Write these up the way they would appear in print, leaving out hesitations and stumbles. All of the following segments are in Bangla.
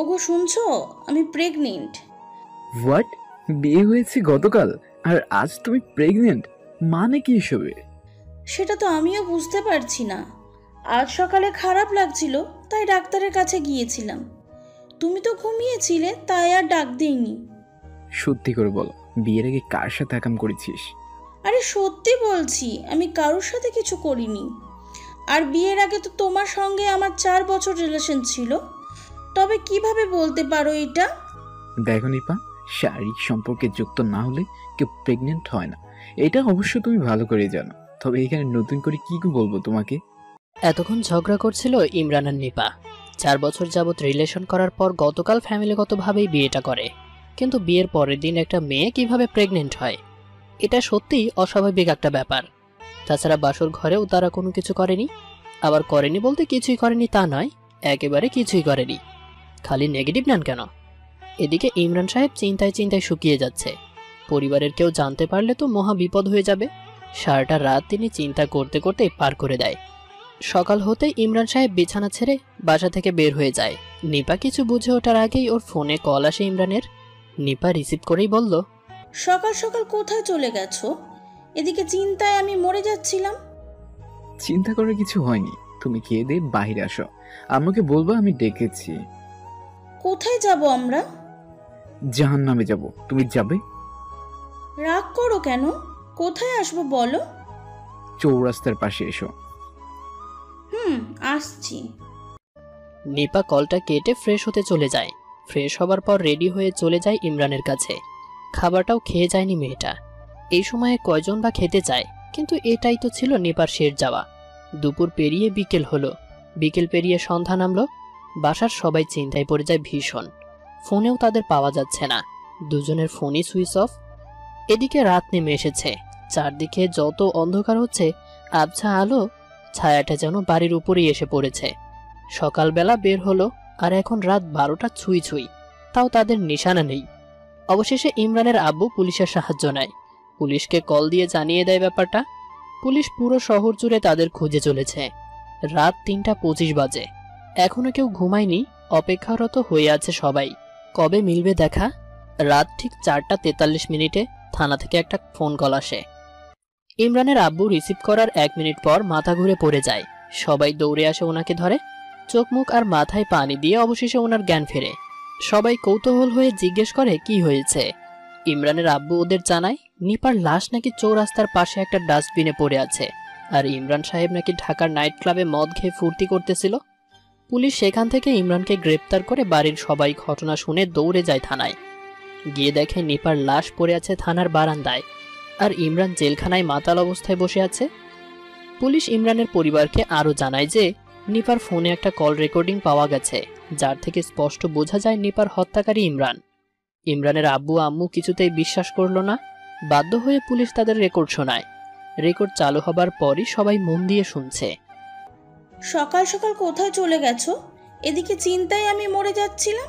ওগো শুনছো? আমি প্রেগনেন্ট। হোয়াট? বিয়ে হয়েছে গতকাল আর আজ তুমি প্রেগনেন্ট? মানে কি এসবে? সেটা তো আমিও বুঝতে পারছি না। আজ সকালে খারাপ লাগছিল, তাই ডাক্তারের কাছে গিয়েছিলাম। তুমি তো ঘুমিয়েছিলে, তাই আর ডাক দিইনি। সত্যি করে বলো, বিয়ের আগে কার সাথে একাম করেছিস? আরে সত্যি বলছি, আমি কারোর সাথে কিছু করিনি। আর বিয়ের আগে তো তোমার সঙ্গে আমার 4 বছর রিলেশন ছিল। তবে কিভাবে বলতে পারো এটা? দেখো নিপা, শারীরিক সম্পর্কে যুক্ত না হলে কেউ প্রেগনেন্ট হয় না, এটা অবশ্য তুমি ভালো করে জানো। তবে এখানে নতুন করে কি বলবো তোমাকে? এতক্ষণ ঝগড়া করছিল ইমরান আর নিপা। 4 বছর যাবৎ রিলেশন করার পর গতকাল ফ্যামিলিগতভাবেই বিয়েটা করে, কিন্তু বিয়ের পরের দিন একটা মেয়ে কিভাবে প্রেগনেন্ট হয়, এটা সত্যিই অস্বাভাবিক একটা ব্যাপার। তাছাড়া বাসর ঘরেও তারা কোনো কিছু করেনি। আবার করেনি বলতে কিছুই করেনি তা নয়, একেবারে কিছুই করেনি। খালি নেগেটিভ নেন কেন? এদিকে ইমরান সাহেব চিন্তায় চিন্তায় শুকিয়ে যাচ্ছে। পরিবারের কেউ জানতে পারলে তো মহা বিপদ হয়ে যাবে। সারাটা রাত তিনি চিন্তা করতে করতে পার করে দেয়। সকাল হতেই ইমরান সাহেব বিছানা ছেড়ে বাসা থেকে বের হয়ে যায়। নিপা কিছু বুঝে ওঠার আগেই ওর ফোনে কল আসে ইমরানের। নিপা রিসিভ করেই বলল, সকাল সকাল কোথায় চলে গেছো? এদিকে চিন্তায় আমি মরে যাচ্ছিলাম। চিন্তা করার কিছু হয়নি, তুমি খেয়ে দিয়ে বাইরে আসো, আমাকে বলবো আমি ডেকেছি। কোথায় যাব আমরা? জাহান্নামে যাব, তুমি যাবে? রাগ করো কেন? কোথায় আসবো বলো? চৌরাস্তার পাশে এসো। আসছি। নিপা কলটা কেটে ফ্রেশ হতে চলে যায়। ফ্রেশ হবার পর রেডি হয়ে চলে যায় ইমরানের কাছে। খাবারটাও খেয়ে যায়নি মেয়েটা। এই সময়ে কয়জন বা খেতে চায়, কিন্তু এটাই তো ছিল নিপার শেষ যাওয়া। দুপুর পেরিয়ে বিকেল হলো, বিকেল পেরিয়ে সন্ধ্যা নামলো। বাসার সবাই চিন্তায় পড়ে যায় ভীষণ। ফোনেও তাদের পাওয়া যাচ্ছে না, দুজনের ফোনই সুইচ অফ। এদিকে রাত নেমে এসেছে, চারদিকে যত অন্ধকার হচ্ছে, আবছা আলো ছায়াটা যেন বাড়ির উপরেই এসে পড়েছে। সকালবেলা বের হলো, আর এখন রাত 12টা ছুঁই ছুঁই, তাও তাদের নিশানা নেই। অবশেষে ইমরানের আব্বু পুলিশের সাহায্য নেয়। পুলিশকে কল দিয়ে জানিয়ে দেয় ব্যাপারটা। পুলিশ পুরো শহর জুড়ে তাদের খুঁজে চলেছে। রাত 3টা 25 বাজে, এখনো কেউ ঘুমায়নি, অপেক্ষারত হয়ে আছে সবাই। কবে মিলবে দেখা? রাত ঠিক 4টা 43 মিনিটে থানা থেকে একটা ফোন কল আসে। ইমরানের আব্বু রিসিভ করার 1 মিনিট পর মাথা ঘুরে পড়ে যায়। সবাই দৌড়ে আসে ওনাকে ধরে, চোখ মুখ আর মাথায় পানি দিয়ে অবশেষে ওনার জ্ঞান ফেরে। সবাই কৌতূহল হয়ে জিজ্ঞেস করে কি হয়েছে। ইমরানের আব্বু ওদের জানায় নিপার লাশ নাকি চৌরাস্তার পাশে একটা ডাস্টবিনে পড়ে আছে, আর ইমরান সাহেব নাকি ঢাকার নাইট ক্লাবে মদ খেয়ে ফুর্তি করতেছিল। পুলিশ সেখান থেকে ইমরানকে গ্রেপ্তার করে বাড়ির সবাই ঘটনা শুনে দৌড়ে যায় থানায়। গিয়ে দেখে নিপার লাশ পড়ে আছে থানার বারান্দায়, আর ইমরান জেলখানায় মাতাল অবস্থায় বসে আছে। পুলিশ ইমরানের পরিবারকে আরও জানায় যে নিপার ফোনে একটা কল রেকর্ডিং পাওয়া গেছে, যার থেকে স্পষ্ট বোঝা যায় নিপার হত্যাকারী ইমরান। ইমরানের আব্বু আম্মু কিছুতেই বিশ্বাস করল না। বাধ্য হয়ে পুলিশ তাদের রেকর্ড শোনায়। রেকর্ড চালু হবার পরই সবাই মন দিয়ে শুনছে। সকাল সকাল কোথায় চলে গেছো? এদিকে চিন্তায় আমি মরে যাচ্ছিলাম।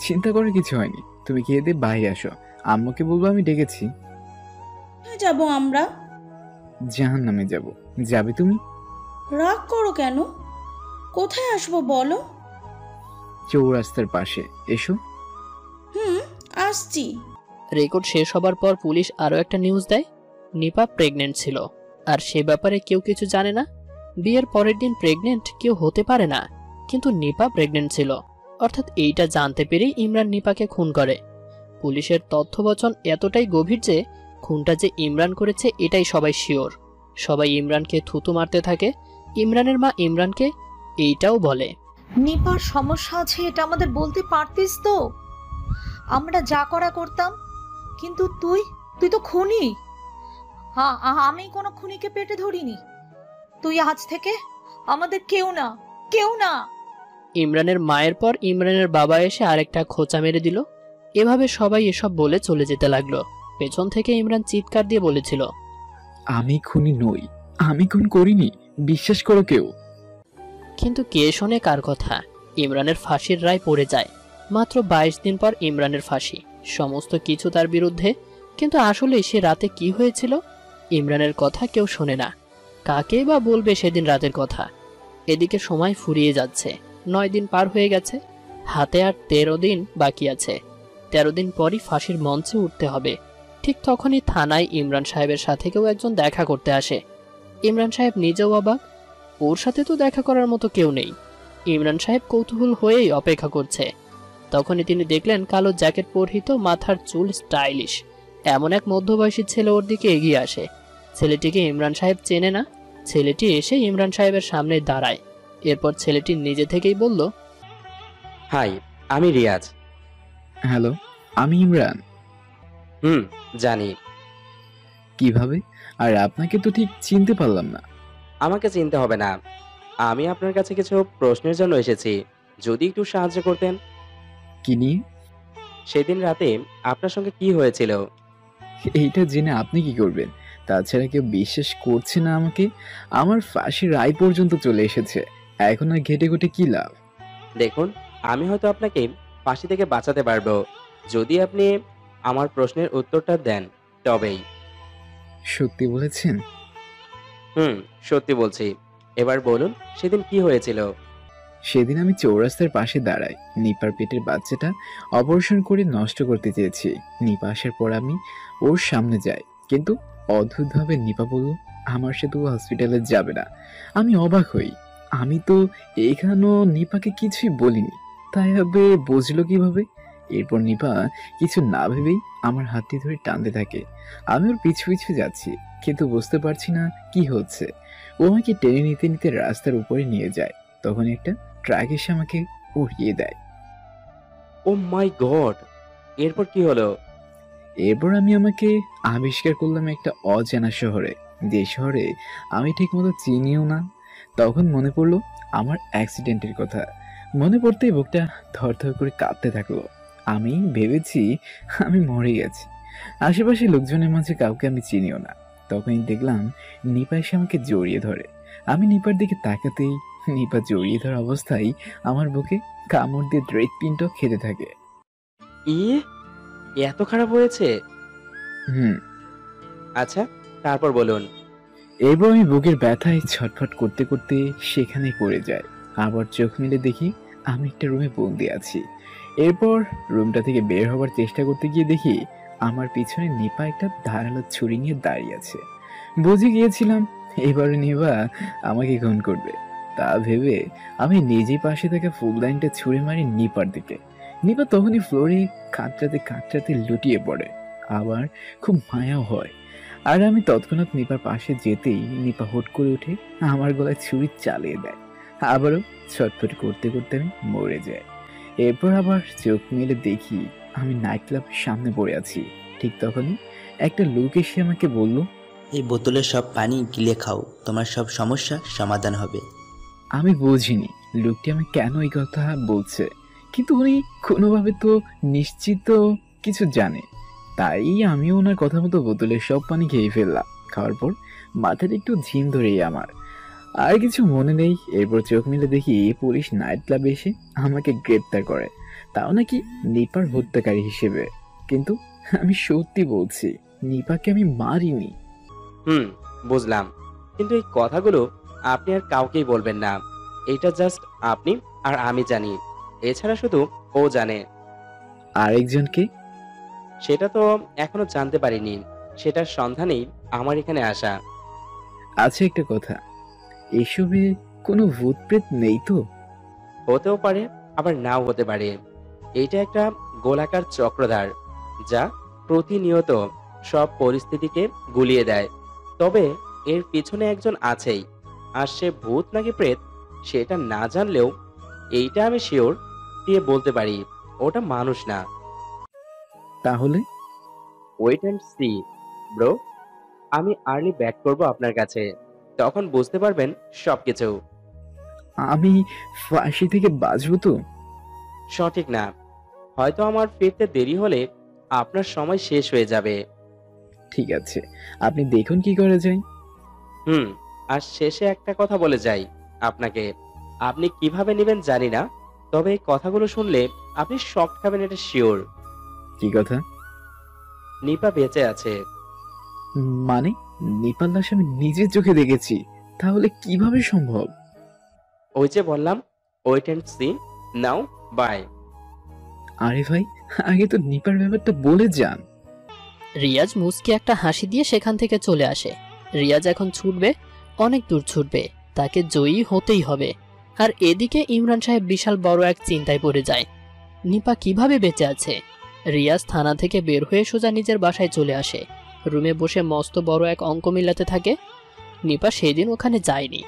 চিন্তা করার কিছু হয়নি, তুমি খেয়ে দিয়ে বাইরে আসো, আম্মুকে বলবো আমি ডেকেছি। কোথায় যাব আমরা? জাহান্নামে যাব, যাবে তুমি? রাগ করো কেন? কোথায় আসবো বলো? চৌরাস্তার পাশে এসো। আসছি। রেকর্ড শেষ হবার পর পুলিশ আরও একটা নিউজ দেয়, নিপা প্রেগনেন্ট ছিল, আর সে ব্যাপারে কেউ কিছু জানে না। বিয়ের পরের দিন প্রেগনেন্ট কেউ হতে পারে না, কিন্তু নিপা প্রেগনেন্ট ছিল। অর্থাৎ এইটা জানতে পেরেই ইমরান নিপাকে খুন করে। পুলিশের তথ্যবচন এতটাই গভীর যে খুনটা যে ইমরান করেছে এটাই সবাই শিওর। সবাই ইমরানকে থুতু মারতে থাকে। ইমরানের মা ইমরানকে এইটাও বলে, নিপার সমস্যা আছে এটা আমাদের বলতে পারতিস তো, আমরা যা করা করতাম। কিন্তু তুই তুই তো খুনি। আমি কোনো খুনিকে পেটে ধরিনি। তুই আজ থেকে আমাদের কেউ না, কেউ না। ইমরানের মায়ের পর ইমরানের বাবা এসে আরেকটা খোঁচা মেরে দিল। এভাবে সবাই এসব বলে চলে যেতে লাগলো। পেছন থেকে ইমরান চিৎকার দিয়ে বলেছিল, আমি খুনি নই, আমি খুন করিনি, বিশ্বাস করো কেউ। কিন্তু কে শোনে কার কথা? ইমরানের ফাঁসির রায় পড়ে যায়। মাত্র 22 দিন পর ইমরানের ফাঁসি। সমস্ত কিছু তার বিরুদ্ধে, কিন্তু আসলে সে রাতে কি হয়েছিল ইমরানের কথা কেউ শোনে না। কাকে বা বলবে সেদিন রাতের কথা? এদিকে সময় ফুরিয়ে যাচ্ছে। 9 দিন পার হয়ে গেছে, হাতে আর 13 দিন বাকি আছে। 13 দিন পরই ফাঁসির মঞ্চে উঠতে হবে। ঠিক তখনই থানায় ইমরান সাহেবের সাথে কেউ একজন দেখা করতে আসে। ইমরান সাহেব নিজেও অবাক, ওর সাথে তো দেখা করার মতো কেউ নেই। ইমরান সাহেব কৌতূহল হয়েই অপেক্ষা করছে। তখনই তিনি দেখলেন কালো জ্যাকেট পরিহিত, মাথার চুল স্টাইলিশ এমন এক মধ্যবয়সী ছেলে ওর দিকে এগিয়ে আসে। ছেলেটিকে ইমরান সাহেব চেনে না। ছেলেটি এসে ইমরান সাহেবের সামনে দাঁড়ায়। এরপর ছেলেটি নিজে থেকেই বলল, হাই, আমি রিয়াজ। হ্যালো, আমি ইমরান। জানি। কিভাবে? আর আপনাকে তো ঠিক চিনতে পারলাম না। আমাকে চিনতে হবে না। আমি আপনার কাছে কিছু প্রশ্নের জন্য এসেছি, যদি একটু সাহায্য করতেন। কি নিয়ে? সেদিন রাতে আপনার সঙ্গে কি হয়েছিল? এইটা জেনে আপনি কি করবেন? তাছাড়া কেউ বিশ্বাস করছে না আমাকে। আমার ফাঁসির রায় পর্যন্ত চলে এসেছে, এখন আর ঘেটে ঘুটে কি লাভ? দেখুন, আমি হয়তো আপনাকে ফাঁসি থেকে বাঁচাতে পারবো, যদি আপনি আমার প্রশ্নের উত্তরটা দেন তবেই। সত্যি বলেছেন? সত্যি বলছি। এবার বলুন, সেদিন কি হয়েছিল? সেদিন আমি চৌরাস্তার পাশে দাঁড়াই। নিপার পেটের বাচ্চাটা অপারেশন করে নষ্ট করতে চেয়েছি। নিপা আসার পর আমি ওর সামনে যাই, কিন্তু অদ্ভুতভাবে নিপা বলল আমার সাথে ও হসপিটালে যাবে না। আমি অবাক হই, আমি তো এখানেও নিপাকে কিছুই বলিনি, তাই হবে বুঝলো কিভাবে? এরপর নিপা কিছু না ভেবেই আমার হাতটি ধরে টানতে থাকে। আমি ওর পিছু পিছু যাচ্ছি, কিন্তু বুঝতে পারছি না কি হচ্ছে। ও আমাকে টেনে নিতে নিতে রাস্তার উপরে নিয়ে যায়। তখন একটা ট্রাক এসে আমাকে উড়িয়ে দেয়। ও মাই গড! এরপর কি হলো? এরপর আমি আমাকে আবিষ্কার করলাম একটা অজানা শহরে, যে শহরে আমি ঠিকমতো চিনিও না। তখন মনে পড়লো আমার অ্যাক্সিডেন্টের কথা। মনে পড়তেই বুকটা ধরধর করে কাঁপতে থাকলো। আমি ভেবেছি আমি মরে গেছি। আশেপাশে লোকজনের মাঝে কাউকে আমি চিনিও না। তখনই দেখলাম নিপা এসে আমাকে জড়িয়ে ধরে। আমি নিপার দিকে তাকাতেই নিপা জড়িয়ে ধরা অবস্থায় আমার বুকে কামড় দিয়ে হৃৎপিণ্ড খেতে থাকে। এত খারাপ হয়েছে? হুম। আচ্ছা, তারপর বলুন। এরপর আমি বুকের ব্যথায় ছটফট করতে করতে সেখানেই পড়ে যায়। আবার চোখ মেলে দেখি আমি একটা রুমে বন্দি আছি। এরপর রুমটা থেকে বের হবার চেষ্টা করতে গিয়ে দেখি আমার পিছনে নিপা একটা ধারালো ছুরি নিয়ে দাঁড়িয়ে আছে। বুঝে গিয়েছিলাম এবারে নিপা আমাকে খুন করবে। তা ভেবে আমি নিজেই পাশে থাকা ফুলদানিটা ছুঁড়ে মারি নিপার দিকে। নিপা তখনই ফ্লোরে কাঁদতে কাঁদতে লুটিয়ে পড়ে। আবার খুব মায়াও হয়। আর আমি তৎক্ষণাৎ নিপার পাশে যেতেই নিপা হুট করে উঠে আমার গলায় ছুরি চালিয়ে দেয়। আবারও ছটফট করতে করতে আমি মরে যাই। এরপর আবার চোখ মেলে দেখি আমি নাইট ক্লাবের সামনে পড়ে আছি। ঠিক তখনই একটা লোক এসে আমাকে বলল, এই বোতলের সব পানি গিলে খাও, তোমার সব সমস্যা সমাধান হবে। আমি বুঝিনি লোকটি আমি কেন এই কথা বলছে, কিন্তু উনি কোনোভাবে তো নিশ্চিত কিছু জানে। তাই আমিও ওনার কথা মতো বোতলের সব পানি খেয়ে ফেললাম। খাওয়ার পর মাথাটা একটু ঝিম ধরেই আমার, আর কিছু মনে নেই। এরপর চোখ মিলে দেখি পুলিশ নাইট ক্লাবে এসে আমাকে গ্রেপ্তার করে, তাও নাকি নিপার হত্যাকারী হিসেবে। কিন্তু আমি সত্যি বলছি, নিপাকে আমি মারিনি। বুঝলাম, কিন্তু এই কথাগুলো আপনি আর কাউকেই বলবেন না। এটা জাস্ট আপনি আর আমি জানি, এছাড়া শুধু ও জানে। আরেকজনকে? সেটা তো এখনো জানতে পারিনি, সেটার সন্ধানেই আমার এখানে আসা। আছে একটা কথা, এসবে কোনো ভূত প্রেত নেই তো? হতেও পারে, আবার নাও হতে পারে। এইটা একটা গোলাকার চক্রধার, যা প্রতিনিয়ত সব পরিস্থিতিকে গুলিয়ে দেয়। তবে এর পিছনে একজন আছেই, আর সে ভূত নাকি প্রেত সেটা না জানলেও এইটা আমি শিওর দিয়ে বলতে পারি, ওটা মানুষ না। তাহলে? Wait and see bro. আমি আর্লি ব্যাক করব আপনার কাছে, তখন বুঝতে পারবেন সবকিছু। আমি ফাঁসি থেকে বাঁচবো তো? সঠিক না, হয়তো আমার ফিরতে দেরি হলে আপনার সময় শেষ হয়ে যাবে। ঠিক আছে, আপনি দেখুন কি করা যায়। আর শেষে একটা কথা বলে যাই আপনাকে, আপনি কিভাবে নেবেন জানি না, তবে এই কথাগুলো শুনলে আপনি শক খাবেন, এটা শিওর। কি কথা? নিপা বেঁচে আছে। মানে নিপাল দাস আমি নিজের চোখে দেখেছি, তাহলে কিভাবে সম্ভব? ওই যে বললাম, wait and see. Now bye. আরে ভাই, আগে তো নিপার ব্যাপারটা বলে যান। রিয়াজ মুচকি একটা হাসি দিয়ে সেখান থেকে চলে আসে। রিয়াজ এখন ছুটবে, অনেক দূর ছুটবে, তাকে জয়ী হতেই হবে। আর এদিকে ইমরান সাহেব বিশাল বড় এক চিন্তায় পড়ে যায়। নিপা কিভাবে বেঁচে আছে? রিয়াজ থানা থেকে বের হয়ে সোজা নিজের বাসায় চলে আসে। রুমে বসে মস্ত বড় এক অঙ্ক মিলাতে থাকে। নিপা সেদিন ওখানে যায়নি,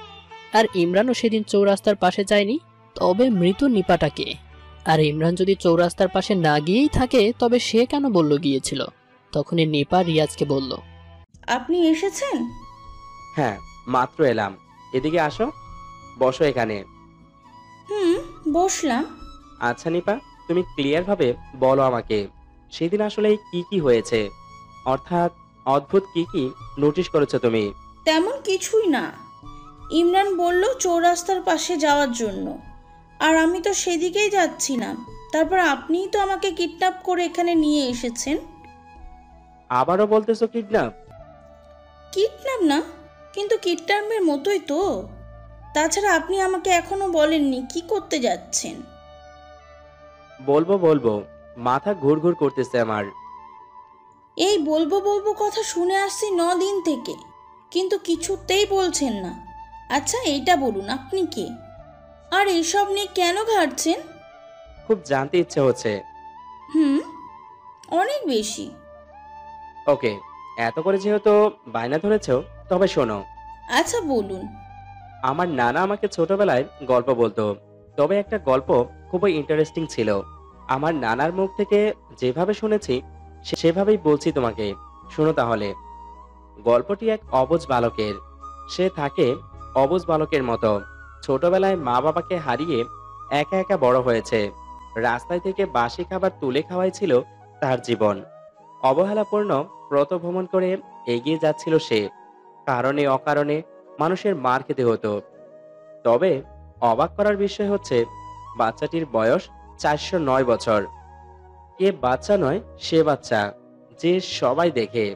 আর ইমরানও সেদিন চৌরাস্তার পাশে যায়নি। তবে মৃত নিপাটাকে? আর ইমরান যদি চৌরাস্তার পাশে না গিয়েই থাকে, তবে সে কেন বলল গিয়েছিল? তখনই নিপা রিয়াজকে বলল, আপনি এসেছেন? হ্যাঁ, মাত্র এলাম। এদিকে আসো, বসো এখানে। বসলাম। আচ্ছা নিপা, তুমি ক্লিয়ার ভাবে বলো আমাকে, সেদিন আসলে কি কি হয়েছে? অর্থাৎ অদ্ভুত কি কি নোটিশ করেছো তুমি? তেমন কিছুই না। ইমরান বলল চৌরাস্তার পাশে যাওয়ার জন্য, আর আমি তো সেদিকেই যাচ্ছিলাম। তারপর আপনিই তো আমাকে কিডন্যাপ করে এখানে নিয়ে এসেছেন। আবারও বলতেছো কিডন্যাপ? কিডন্যাপ না, কিন্তু কিডন্যাপের মতোই তো। তাছাড়া আপনি আমাকে এখনো বলেননি কি করতে যাচ্ছেন। বলবো বলবো, মাথা ঘুরঘুর করতেছে আমার। এই বলবো বলবো কথা শুনে আসছি 9 দিন থেকে, কিন্তু কিছুতেই বলছেন না। আচ্ছা এইটা বলুন, আপনি কে? আর এসব নিয়ে কেন ঘাটছেন? খুব জানতে ইচ্ছে হচ্ছে। অনেক বেশি। ওকে, এত করে যেহেতু বায়না ধরেছো, তবে শোনো। আচ্ছা বলুন। আমার নানা আমাকে ছোটবেলায় গল্প বলতো, তবে একটা গল্প খুবই ইন্টারেস্টিং ছিল। আমার নানার মুখ থেকে যেভাবে শুনেছি সেভাবেই বলছি তোমাকে, শোনো তাহলে। গল্পটি এক অবুঝ বালকের। সে থাকে অবুঝ বালকের মতো। ছোটবেলায় মা বাবাকে হারিয়ে একা একা বড় হয়েছে। রাস্তায় থেকে বাসি খাবার তুলে খাওয়াই ছিল তার জীবন। অবহেলাপূর্ণ ব্রতভ্রমণ করে এগিয়ে যাচ্ছিল সে। কারণে অকারণে মানুষের মার খেতে হতো। তবে অবাক করার বিষয় হচ্ছে, বাচ্চাটির বয়স 409 বছর। কে বাচ্চা নয়, সে বাচ্চা যে সবাই দেখে।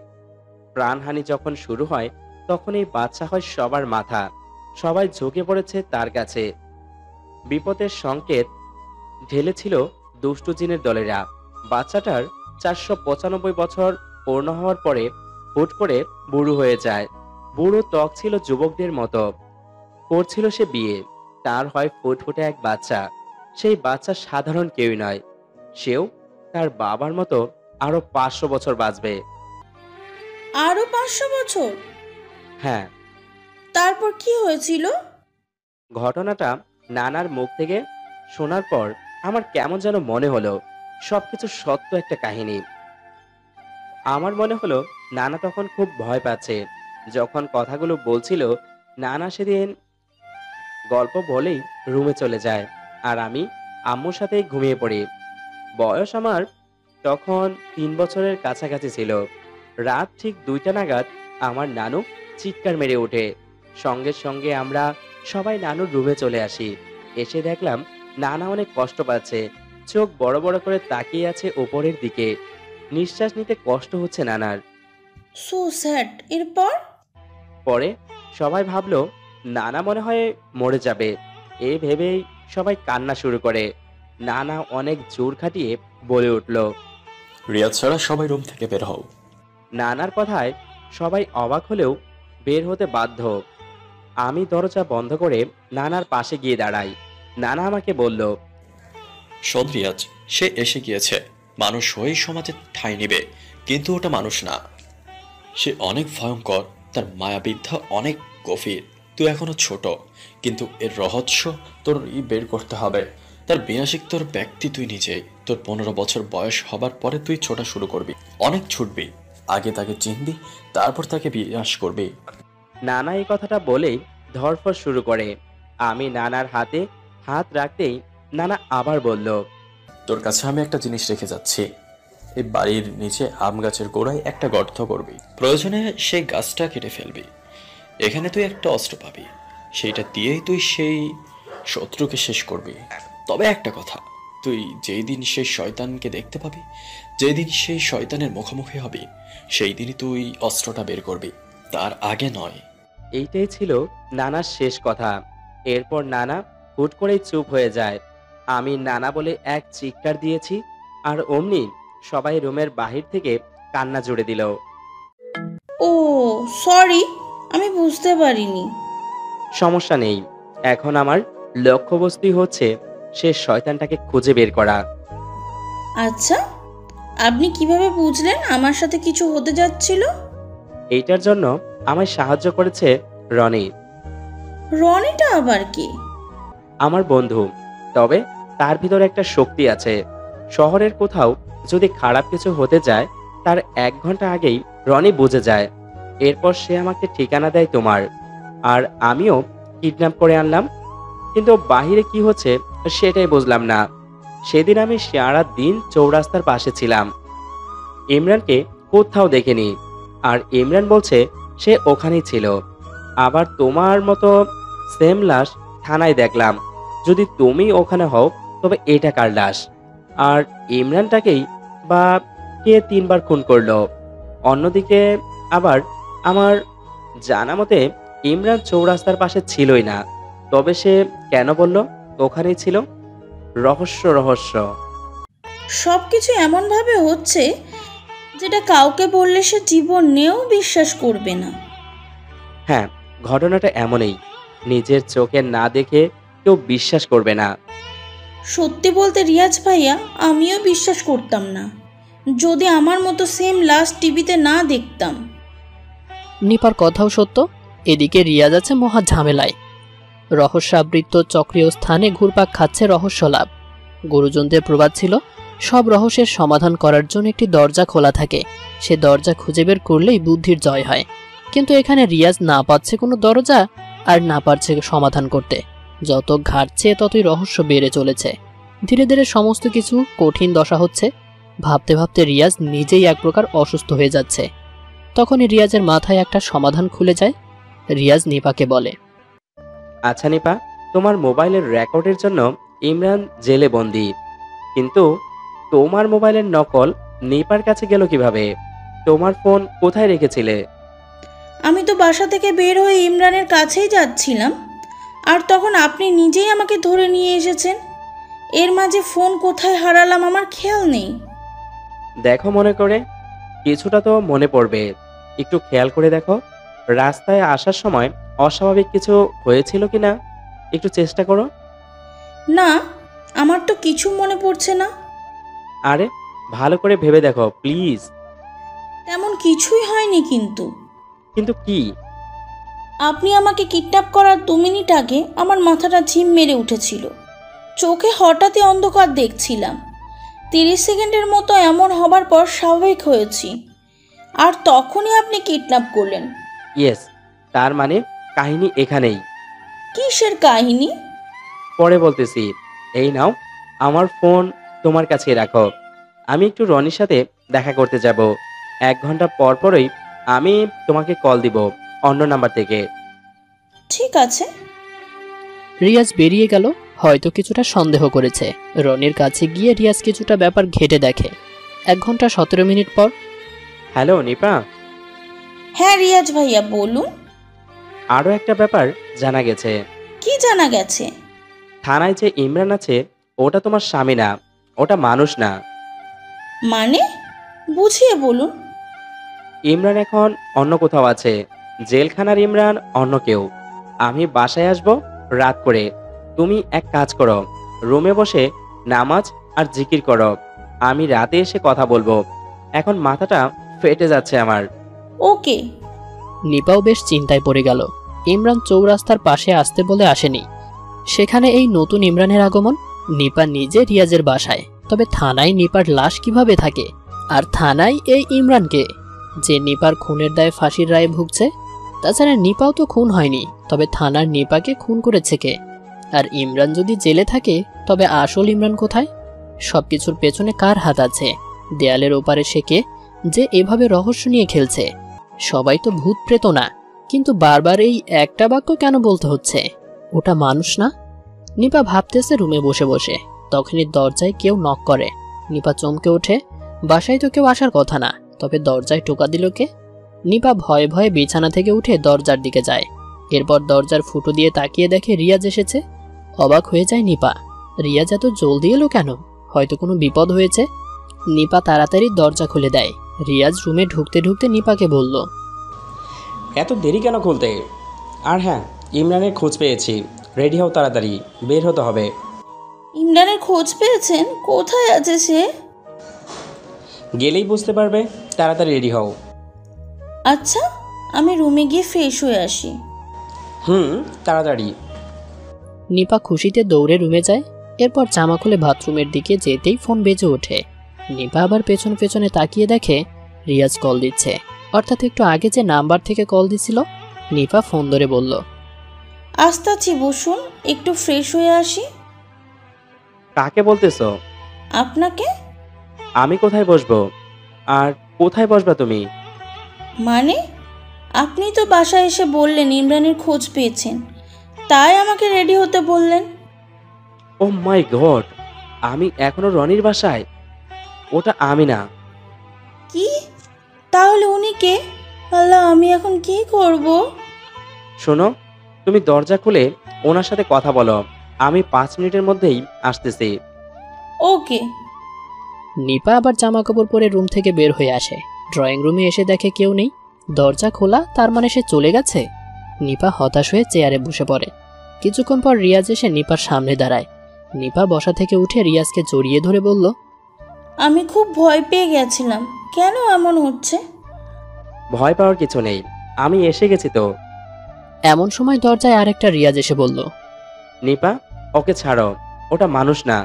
প্রাণহানি যখন শুরু হয়, তখন এই বাচ্চা হয় সবার মাথা। সবাই ঝুঁকে পড়েছে তার কাছে। বিপদের সংকেত ঢেলেছিল দুষ্টু জিনের দলেরা। বাচ্চাটার 495 বছর পূর্ণ হওয়ার পরে হুট করে বুড়ো হয়ে যায়। বুড়ো ত্বক ছিল যুবকদের মতো। করছিল সে বিয়ে। তার হয় ফুটফুটে এক বাচ্চা। সেই বাচ্চা সাধারণ কেউই নয়, সেও তার বাবার মতো আরো 500 বছর বাঁচবে। আরো 500 বছর? হ্যাঁ। তারপর কি হয়েছিল? ঘটনাটা নানার মুখ থেকে শোনার পর আমার কেমন যেন মনে হলো সবকিছু সত্য একটা কাহিনী। আমার মনে হলো নানা তখন খুব ভয় পাচ্ছে। যখন কথাগুলো বলছিল, নানা সেদিন গল্প বলেই রুমে চলে যায়, আর আমি আম্মুর সাথেই ঘুমিয়ে পড়ি। বয়স আমার তখন 3 বছরের কাছাকাছি ছিল। রাত ঠিক 2টা নাগাদ আমার নানু চিৎকার মেরে ওঠে। সঙ্গে সঙ্গে আমরা সবাই নানুর রুমে চলে আসি। এসে দেখলাম নানা অনেক কষ্ট পাচ্ছে। চোখ বড় বড় করে তাকিয়ে আছে উপরের দিকে। নিঃশ্বাস নিতে কষ্ট হচ্ছে নানার। So sad. এরপর? পরে সবাই ভাবলো নানা মনে হয় মরে যাবে। এই ভেবেই সবাই কান্না শুরু করে। নানা অনেক জোর খাটিয়ে বলে উঠল, রিয়াজ ছাড়া সবাই রুম থেকে বের হও। নানার কথায় সবাই অবাক হলেও বের হতে বাধ্য। আমি দরজা বন্ধ করে নানার পাশে গিয়ে দাঁড়াই। নানা আমাকে বলল, শোন রিয়াজ, সে এসে গিয়েছে। মানুষ হয়েই সমাজে ঠাঁই নিবে, কিন্তু ওটা মানুষ না। সে অনেক ভয়ঙ্কর, তার মায়াবিদ্যা অনেক গভীর। তুই এখনো ছোট, কিন্তু এর রহস্য তোর বের করতে হবে। তার বিনাশিক তোর ব্যক্তি তুই নিজেই। তোর 15 বছর বয়স হবার পরে তুই ছোটা শুরু করবি, অনেক ছুটবি। আগে তাকে চিনবি, তারপর তাকে বিনাশ করবি। নানা এই কথাটা বলেই ধরফর শুরু করে। আমি নানার হাতে হাত রাখতেই নানা আবার বলল, তোর কাছে আমি একটা জিনিস রেখে যাচ্ছি। এই বাড়ির নিচে আম গাছের গোড়ায় একটা গর্ত করবি। প্রয়োজনে সেই গাছটা কেটে ফেলবি। এখানে তুই একটা অস্ত্র পাবি, সেইটা দিয়েই তুই সেই শত্রুকে শেষ করবি। তবে একটা কথা, তুই যেই দিন সেই শয়তানকে দেখতে পাবি, যেই দিন সেই শয়তানের মুখোমুখি হবি, সেই দিনই তুই অস্ত্রটা বের করবি, তার আগে নয়। এইটাই ছিল নানার শেষ কথা। এরপর নানা হুট করেই চুপ হয়ে যায়। আমি নানা বলে এক চিৎকার দিয়েছি, আর অমনি সবাই রুমের বাহির থেকে কান্না জুড়ে দিল। ও সরি, আমি বুঝতে পারিনি। সমস্যা নেই, এখন আমার লক্ষ্যবস্তুই হচ্ছে সে শয়তানটাকে খুঁজে বের করা। আচ্ছা, আপনি কিভাবে বুঝলেন আমার সাথে কিছু হতে যাচ্ছিল? এইটার জন্য আমায় সাহায্য করেছে রনি, রনিটা আবার কি? আমার বন্ধু। তবে তার ভিতরে একটা শক্তি আছে। শহরের কোথাও যদি খারাপ কিছু হতে যায়, তার 1 ঘন্টা আগেই রনি বুঝে যায়। এরপর সে আমাকে ঠিকানা দেয় তোমার, আর আমিও কিডন্যাপ করে আনলাম। কিন্তু বাহিরে কি হচ্ছে সেটাই বুঝলাম না। সেদিন আমি সারা দিন চৌরাস্তার পাশে ছিলাম, ইমরানকে কোথাও দেখিনি। আর ইমরান বলছে সে ওখানেই ছিল। আবার তোমার মতো সেম লাশ থানায় দেখলাম। যদি তুমি ওখানে হও তবে এটা কার লাশ? আর ইমরানটাকেই বা কে 3 বার খুন করলো? অন্যদিকে আবার আমার জানা মতে ইমরান চৌরাস্তার পাশে ছিলই না। তবে সে কেন বলল ওখানেই ছিল? রহস্য রহস্য। সব কিছু এমনভাবে হচ্ছে যেটা কাউকে বললে সে জীবনেও বিশ্বাস করবে না। হ্যাঁ, ঘটনাটা এমনই। নিজের চোখে না দেখে কেউ বিশ্বাস করবে না। সত্যি বলতে রিয়াজ ভাইয়া, আমিও বিশ্বাস করতাম না যদি আমার মতো সেম লাস্ট টিভিতে না দেখতাম। নিপার কথাও সত্য। এদিকে রিয়াজ আছে মহা ঝামেলায়। রহস্যাবৃত চক্রীয় স্থানে ঘুরপাক খাচ্ছে রহস্য লাভ। গুরুজনদের প্রবাদ ছিল, সব রহস্যের সমাধান করার জন্য একটি দরজা খোলা থাকে, সে দরজা খুঁজে বের করলেই বুদ্ধির জয় হয়। কিন্তু এখানে রিয়াজ না পাচ্ছে কোনো দরজা, আর না পারছে সমাধান করতে। যত ঘাটছে ততই রহস্য বেড়ে চলেছে। ধীরে ধীরে সমস্ত কিছু কঠিন দশা হচ্ছে। ভাবতে ভাবতে রিয়াজ নিজেই এক প্রকার অসুস্থ হয়ে যাচ্ছে। তখনই রিয়াজের মাথায় একটা সমাধান খুলে যায়। রিয়াজ নিপাকে বলে, আচ্ছা নিপা, তোমার মোবাইলের রেকর্ডের জন্য ইমরান জেলে বন্দী, কিন্তু তোমার মোবাইলের নকল নিপার কাছে গেল কিভাবে? তোমার ফোন কোথায় রেখেছিলে? আমি তো বাসা থেকে বের হয়ে ইমরানের কাছেই যাচ্ছিলাম, আর তখন আপনি নিজেই আমাকে ধরে নিয়ে এসেছেন। এর মাঝে ফোন কোথায় হারালাম আমার খেয়াল নেই। দেখো, মনে করে কিছুটা তো মনে পড়বে। একটু খেয়াল করে দেখো, রাস্তায় আসার সময় অস্বাভাবিক কিছু হয়েছিল কিনা একটু চেষ্টা করো। না, আমার তো কিছু মনে পড়ছে না। আরে ভালো করে ভেবে দেখো প্লিজ। তেমন কিছুই হয়নি কিন্তু। কিন্তু কি? আপনি আমাকে কিডন্যাপ করার 2 মিনিট আগে আমার মাথাটা ঝিম মেরে উঠেছিল। চোখে হঠাৎই অন্ধকার দেখছিলাম। 30 সেকেন্ডের মতো এমন হবার পর স্বাভাবিক হয়েছি, আর তখনই আপনি কিডন্যাপ করলেন। ইয়েস, তার মানে কাহিনী এখানেই। কিসের কাহিনী? পরে বলতেছি। এই নাও, আমার ফোন তোমার কাছে রাখো। আমি একটু রনির সাথে দেখা করতে যাব। 1 ঘন্টা পর পরই আমি তোমাকে কল দিব অন্য নাম্বার থেকে। ঠিক আছে। রিয়াজ বেরিয়ে গেল। হয়তো কিছুটা সন্দেহ করেছে। রনির কাছে গিয়ে রিয়াজ কিছুটা ব্যাপার ঘেটে দেখে। 1 ঘন্টা 17 মিনিট পর, হ্যালো নিপা, হ্যাঁ রিয়াজ ভাইয়া বলুন। আরও একটা ব্যাপার জানা গেছে। কি জানা গেছে? থানায় যে ইমরান আছে ওটা তোমার স্বামী না, ওটা মানুষ না। মানে বুঝিয়ে বলুন। ইমরান এখন অন্য কোথাও আছে। জেলখানার ইমরান অন্য কেউ। আমি বাসায় আসব রাত করে। তুমি এক কাজ করো, রুমে বসে নামাজ আর জিকির করো। আমি রাতে এসে কথা বলবো। এখন মাথাটা ফেটে যাচ্ছে আমার। ওকে। নিপাও বেশ চিন্তায় পড়ে গেল। ইমরান চৌরাস্তার পাশে আসতে বলে আসেনি। সেখানে এই নতুন ইমরানের আগমন। নিপা নিজে রিয়াজের বাসায়, তবে থানায় নিপার লাশ কিভাবে থাকে? আর থানায় এই ইমরানকে, যে নিপার খুনের দায়ে ফাঁসির রায়ে ভুগছে। তাছাড়া নিপাও তো খুন হয়নি, তবে থানার নিপাকে খুন করেছে কে? আর ইমরান যদি জেলে থাকে, তবে আসল ইমরান কোথায়? সবকিছুর পেছনে কার হাত আছে? দেয়ালের ওপারে সে কে, যে এভাবে রহস্য নিয়ে খেলছে? সবাই তো ভূত প্রেত না, কিন্তু বারবার এই একটা বাক্য কেন বলতে হচ্ছে? ওটা মানুষ না? নিপা ভাবতেছে রুমে বসে বসে। তখনই দরজায় কেউ নক করে। নিপা চমকে ওঠে। বাসায় তো কেউ আসার কথা না, তবে দরজায় টোকা দিল কে? নিপা ভয়ে ভয়ে বিছানা থেকে উঠে দরজার দিকে যায়। এরপর দরজার ফুটো দিয়ে তাকিয়ে দেখে রিয়াজ এসেছে। অবাক হয়ে যায় নিপা। রিয়াজ এত জলদি এলো কেন? হয়তো কোনো বিপদ হয়েছে। নিপা তাড়াতাড়ি দরজা খুলে দেয়। রিয়াজ রুমে ঢুকতে ঢুকতে নিপাকে বলল, এত দেরি কেন খুলতে? আর হ্যাঁ, ইমরানের খোঁজ পেয়েছি, রেডি হও তাড়াতাড়ি, বের হতে হবে। ইমরানের খোঁজ পেয়েছেন? কোথায় আছে সে? গেলেই বুঝতে পারবে, তাড়াতাড়ি রেডি হও। আচ্ছা, আমি রুমে গিয়ে ফ্রেশ হয়ে আসি। তাড়াতাড়ি। নিপা খুশিতে দৌড়ে রুমে যায়। এরপর জামা খুলে বাথরুমের দিকে যেতেই ফোন বেজে ওঠে। নিপা আবার পেছন পেছনে তাকিয়ে দেখে রিয়াজ কল দিচ্ছে, অর্থাৎ একটু আগে যে নাম্বার থেকে কল দিছিল। নিপা ফোন ধরে বলল, আসতাছি, বসুন, একটু ফ্রেশ হয়ে আসি। কাকে বলতেছো? আপনাকে। আমি কোথায় বসবো? আর কোথায় বসবা তুমি? মানে, আপনি তো বাসায় এসে বললেন ইমরানের খোঁজ পেয়েছেন, তাই আমাকে রেডি হতে বললেন। ও মাই গড, আমি এখনো রনির বাসায়? ওটা আমি না। কি? তাহলে উনি কে? আল্লাহ, আমি এখন কি করব? শোনো, তুমি দরজা খুলে ওনার সাথে কথা বলো, আমি 5 মিনিটের মধ্যেই আসতেছি। ওকে। নিপা আবার জামা কাপড় পরে রুম থেকে বের হয়ে আসে। ড্রয়িং রুমে এসে দেখে কেউ নেই। দরজা খোলা, তার মানে সে চলে গেছে। নিপা হতাশ হয়ে চেয়ারে বসে পড়ে। কিছুক্ষণ পর রিয়াজ এসে নিপার সামনে দাঁড়ায়। নিপা বসা থেকে উঠে রিয়াজকে জড়িয়ে ধরে বলল, আমি খুব ভয় পেয়ে গেছিলাম, কেন এমন হচ্ছে? ভয় পাওয়ার কিছু নেই, আমি এসে গেছি তো। এমন সময় দরজায় আরেকটা রিয়াজ এসে বলল, নিপা, ওকে ছাড়ো, ওটা মানুষ না।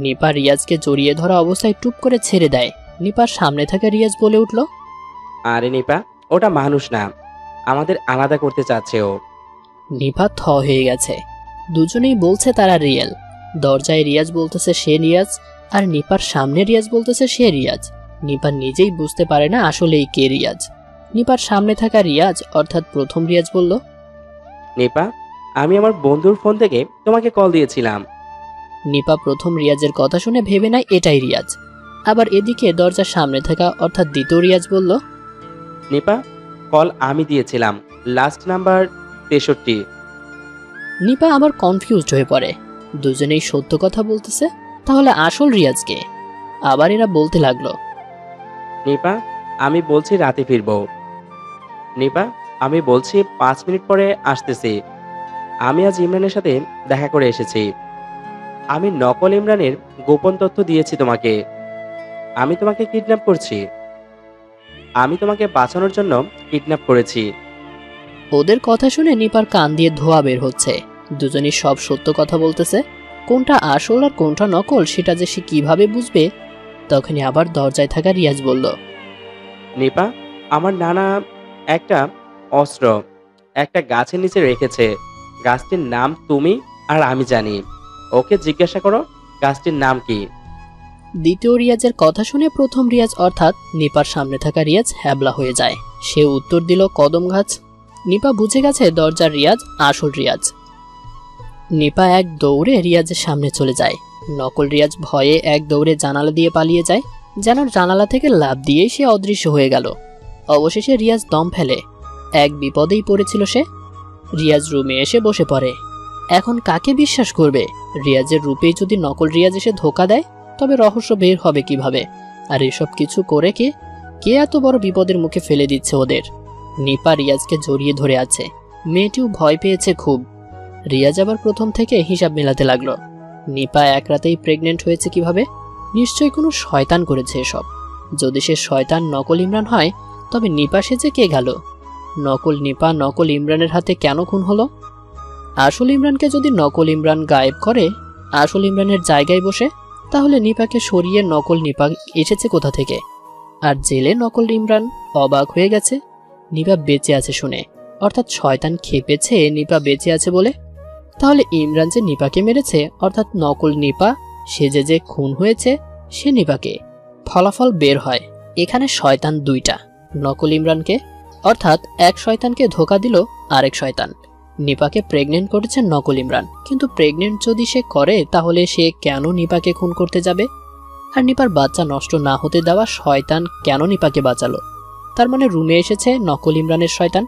নিপা রিয়াজকে জড়িয়ে ধরা অবস্থায় টুপ করে ছেড়ে দেয়। নিপার সামনে থাকা রিয়াজ বলে উঠল, আরে নিপা, ওটা মানুষ না, আমাদের আলাদা করতে চাচ্ছে ও। নিপা থ হয়ে গেছে। দুজনেই বলছে তারা রিয়েল। দরজায় রিয়াজ বলতেছে সে রিয়াজ, আর নিপার সামনে রিয়াজ বলতেছে সে রিয়াজ। নিপা নিজেই বুঝতে পারে না আসলেই কে রিয়াজ। নিপার সামনে থাকা রিয়াজ অর্থাৎ প্রথম রিয়াজ বলল, নিপা, আমি আমার বন্ধুর ফোন থেকে তোমাকে কল দিয়েছিলাম। নিপা প্রথম রিয়াজের কথা শুনে ভেবে নেয় এটাই রিয়াজ। আবার এদিকে দরজার সামনে থাকা অর্থাৎ দ্বিতীয় রিয়াজ বলল, নিপা, কল আমি দিয়েছিলাম, লাস্ট নাম্বার 63। নিপা আবার কনফিউজড হয়ে পড়ে। দুজনেই সত্য কথা বলতেছে, তাহলে আসল রিয়াজকে? আবার এরা বলতে লাগলো, নিপা, আমি বলছি রাতে ফিরবো। নিপা, আমি বলছি 5 মিনিট পরে আসতেছি। আমি আজ ইমরানের সাথে দেখা করে এসেছি। আমি নকল ইমরানের গোপন তথ্য দিয়েছি তোমাকে। আমি তোমাকে কিডন্যাপ করছি। আমি তোমাকে বাঁচানোর জন্য কিডন্যাপ করেছি। ওদের কথা শুনে নিপার কান দিয়ে ধোয়া বের হচ্ছে। দুজনই সব সত্য কথা বলতেছে, কোনটা আসল আর কোনটা নকল সেটা যে সে কিভাবে বুঝবে? তখনই আবার দরজায় থাকা রিয়াজ বলল, নিপা, আমার নানা একটা অস্ত্র একটা গাছের নিচে রেখেছে। গাছটির নাম তুমি আর আমি জানি। ওকে জিজ্ঞাসা করো গাছটির নাম কি। দ্বিতীয় রিয়াজের কথা শুনে প্রথম রিয়াজ অর্থাৎ নিপার সামনে থাকা রিয়াজ হ্যাবলা হয়ে যায়। সে উত্তর দিল কদম গাছ। নিপা বুঝে গেছে দরজার রিয়াজ আসল রিয়াজ। নিপা এক দৌড়ে রিয়াজের সামনে চলে যায়। নকল রিয়াজ ভয়ে এক দৌড়ে জানালা দিয়ে পালিয়ে যায়, যেন জানালা থেকে লাফ দিয়ে সে অদৃশ্য হয়ে গেল। অবশেষে রিয়াজ দম ফেলে। এক বিপদেই পড়েছিল সে। রিয়াজ রুমে এসে বসে পড়ে। এখন কাকে বিশ্বাস করবে? রিয়াজের রূপেই যদি নকল রিয়াজ এসে ধোকা দেয়, তবে রহস্য বের হবে কিভাবে? আর এসব কিছু করে কে এত বড় বিপদের মুখে ফেলে দিচ্ছে ওদের? নিপা রিয়াজকে জড়িয়ে ধরে আছে। মেয়েটিও ভয় পেয়েছে খুব। রিয়াজ আবার প্রথম থেকে হিসাব মেলাতে লাগলো। নিপা এক রাতেই প্রেগনেন্ট হয়েছে কিভাবে? নিশ্চয়ই কোনো শয়তান করেছে এসব। যদি সে শয়তান নকল ইমরান হয়, তবে নিপা সেজে কে গেল? নকল নিপা নকল ইমরানের হাতে কেন খুন হলো? আসল ইমরানকে যদি নকল ইমরান গায়েব করে আসল ইমরানের জায়গায় বসে, তাহলে নিপাকে সরিয়ে নকল নিপা এসেছে কোথা থেকে? আর জেলে নকল ইমরান অবাক হয়ে গেছে নিপা বেঁচে আছে শুনে, অর্থাৎ শয়তান খেপেছে নিপা বেঁচে আছে বলে। তাহলে ইমরান যে নিপাকে মেরেছে, অর্থাৎ নকল নিপা সেজে যে খুন হয়েছে, সে নিপাকে। ফলাফল বের হয় এখানে শয়তান দুইটা। নকল ইমরানকে অর্থাৎ এক শয়তানকে ধোকা দিল আরেক শয়তান। নিপাকে প্রেগনেন্ট করেছে নকল ইমরান, কিন্তু প্রেগনেন্ট যদি সে করে তাহলে সে কেন নিপাকে খুন করতে যাবে? আর নিপার বাচ্চা নষ্ট না হতে দেওয়া শয়তান কেন নিপাকে বাঁচালো? তার মানে রুমে এসেছে নকল ইমরানের শয়তান,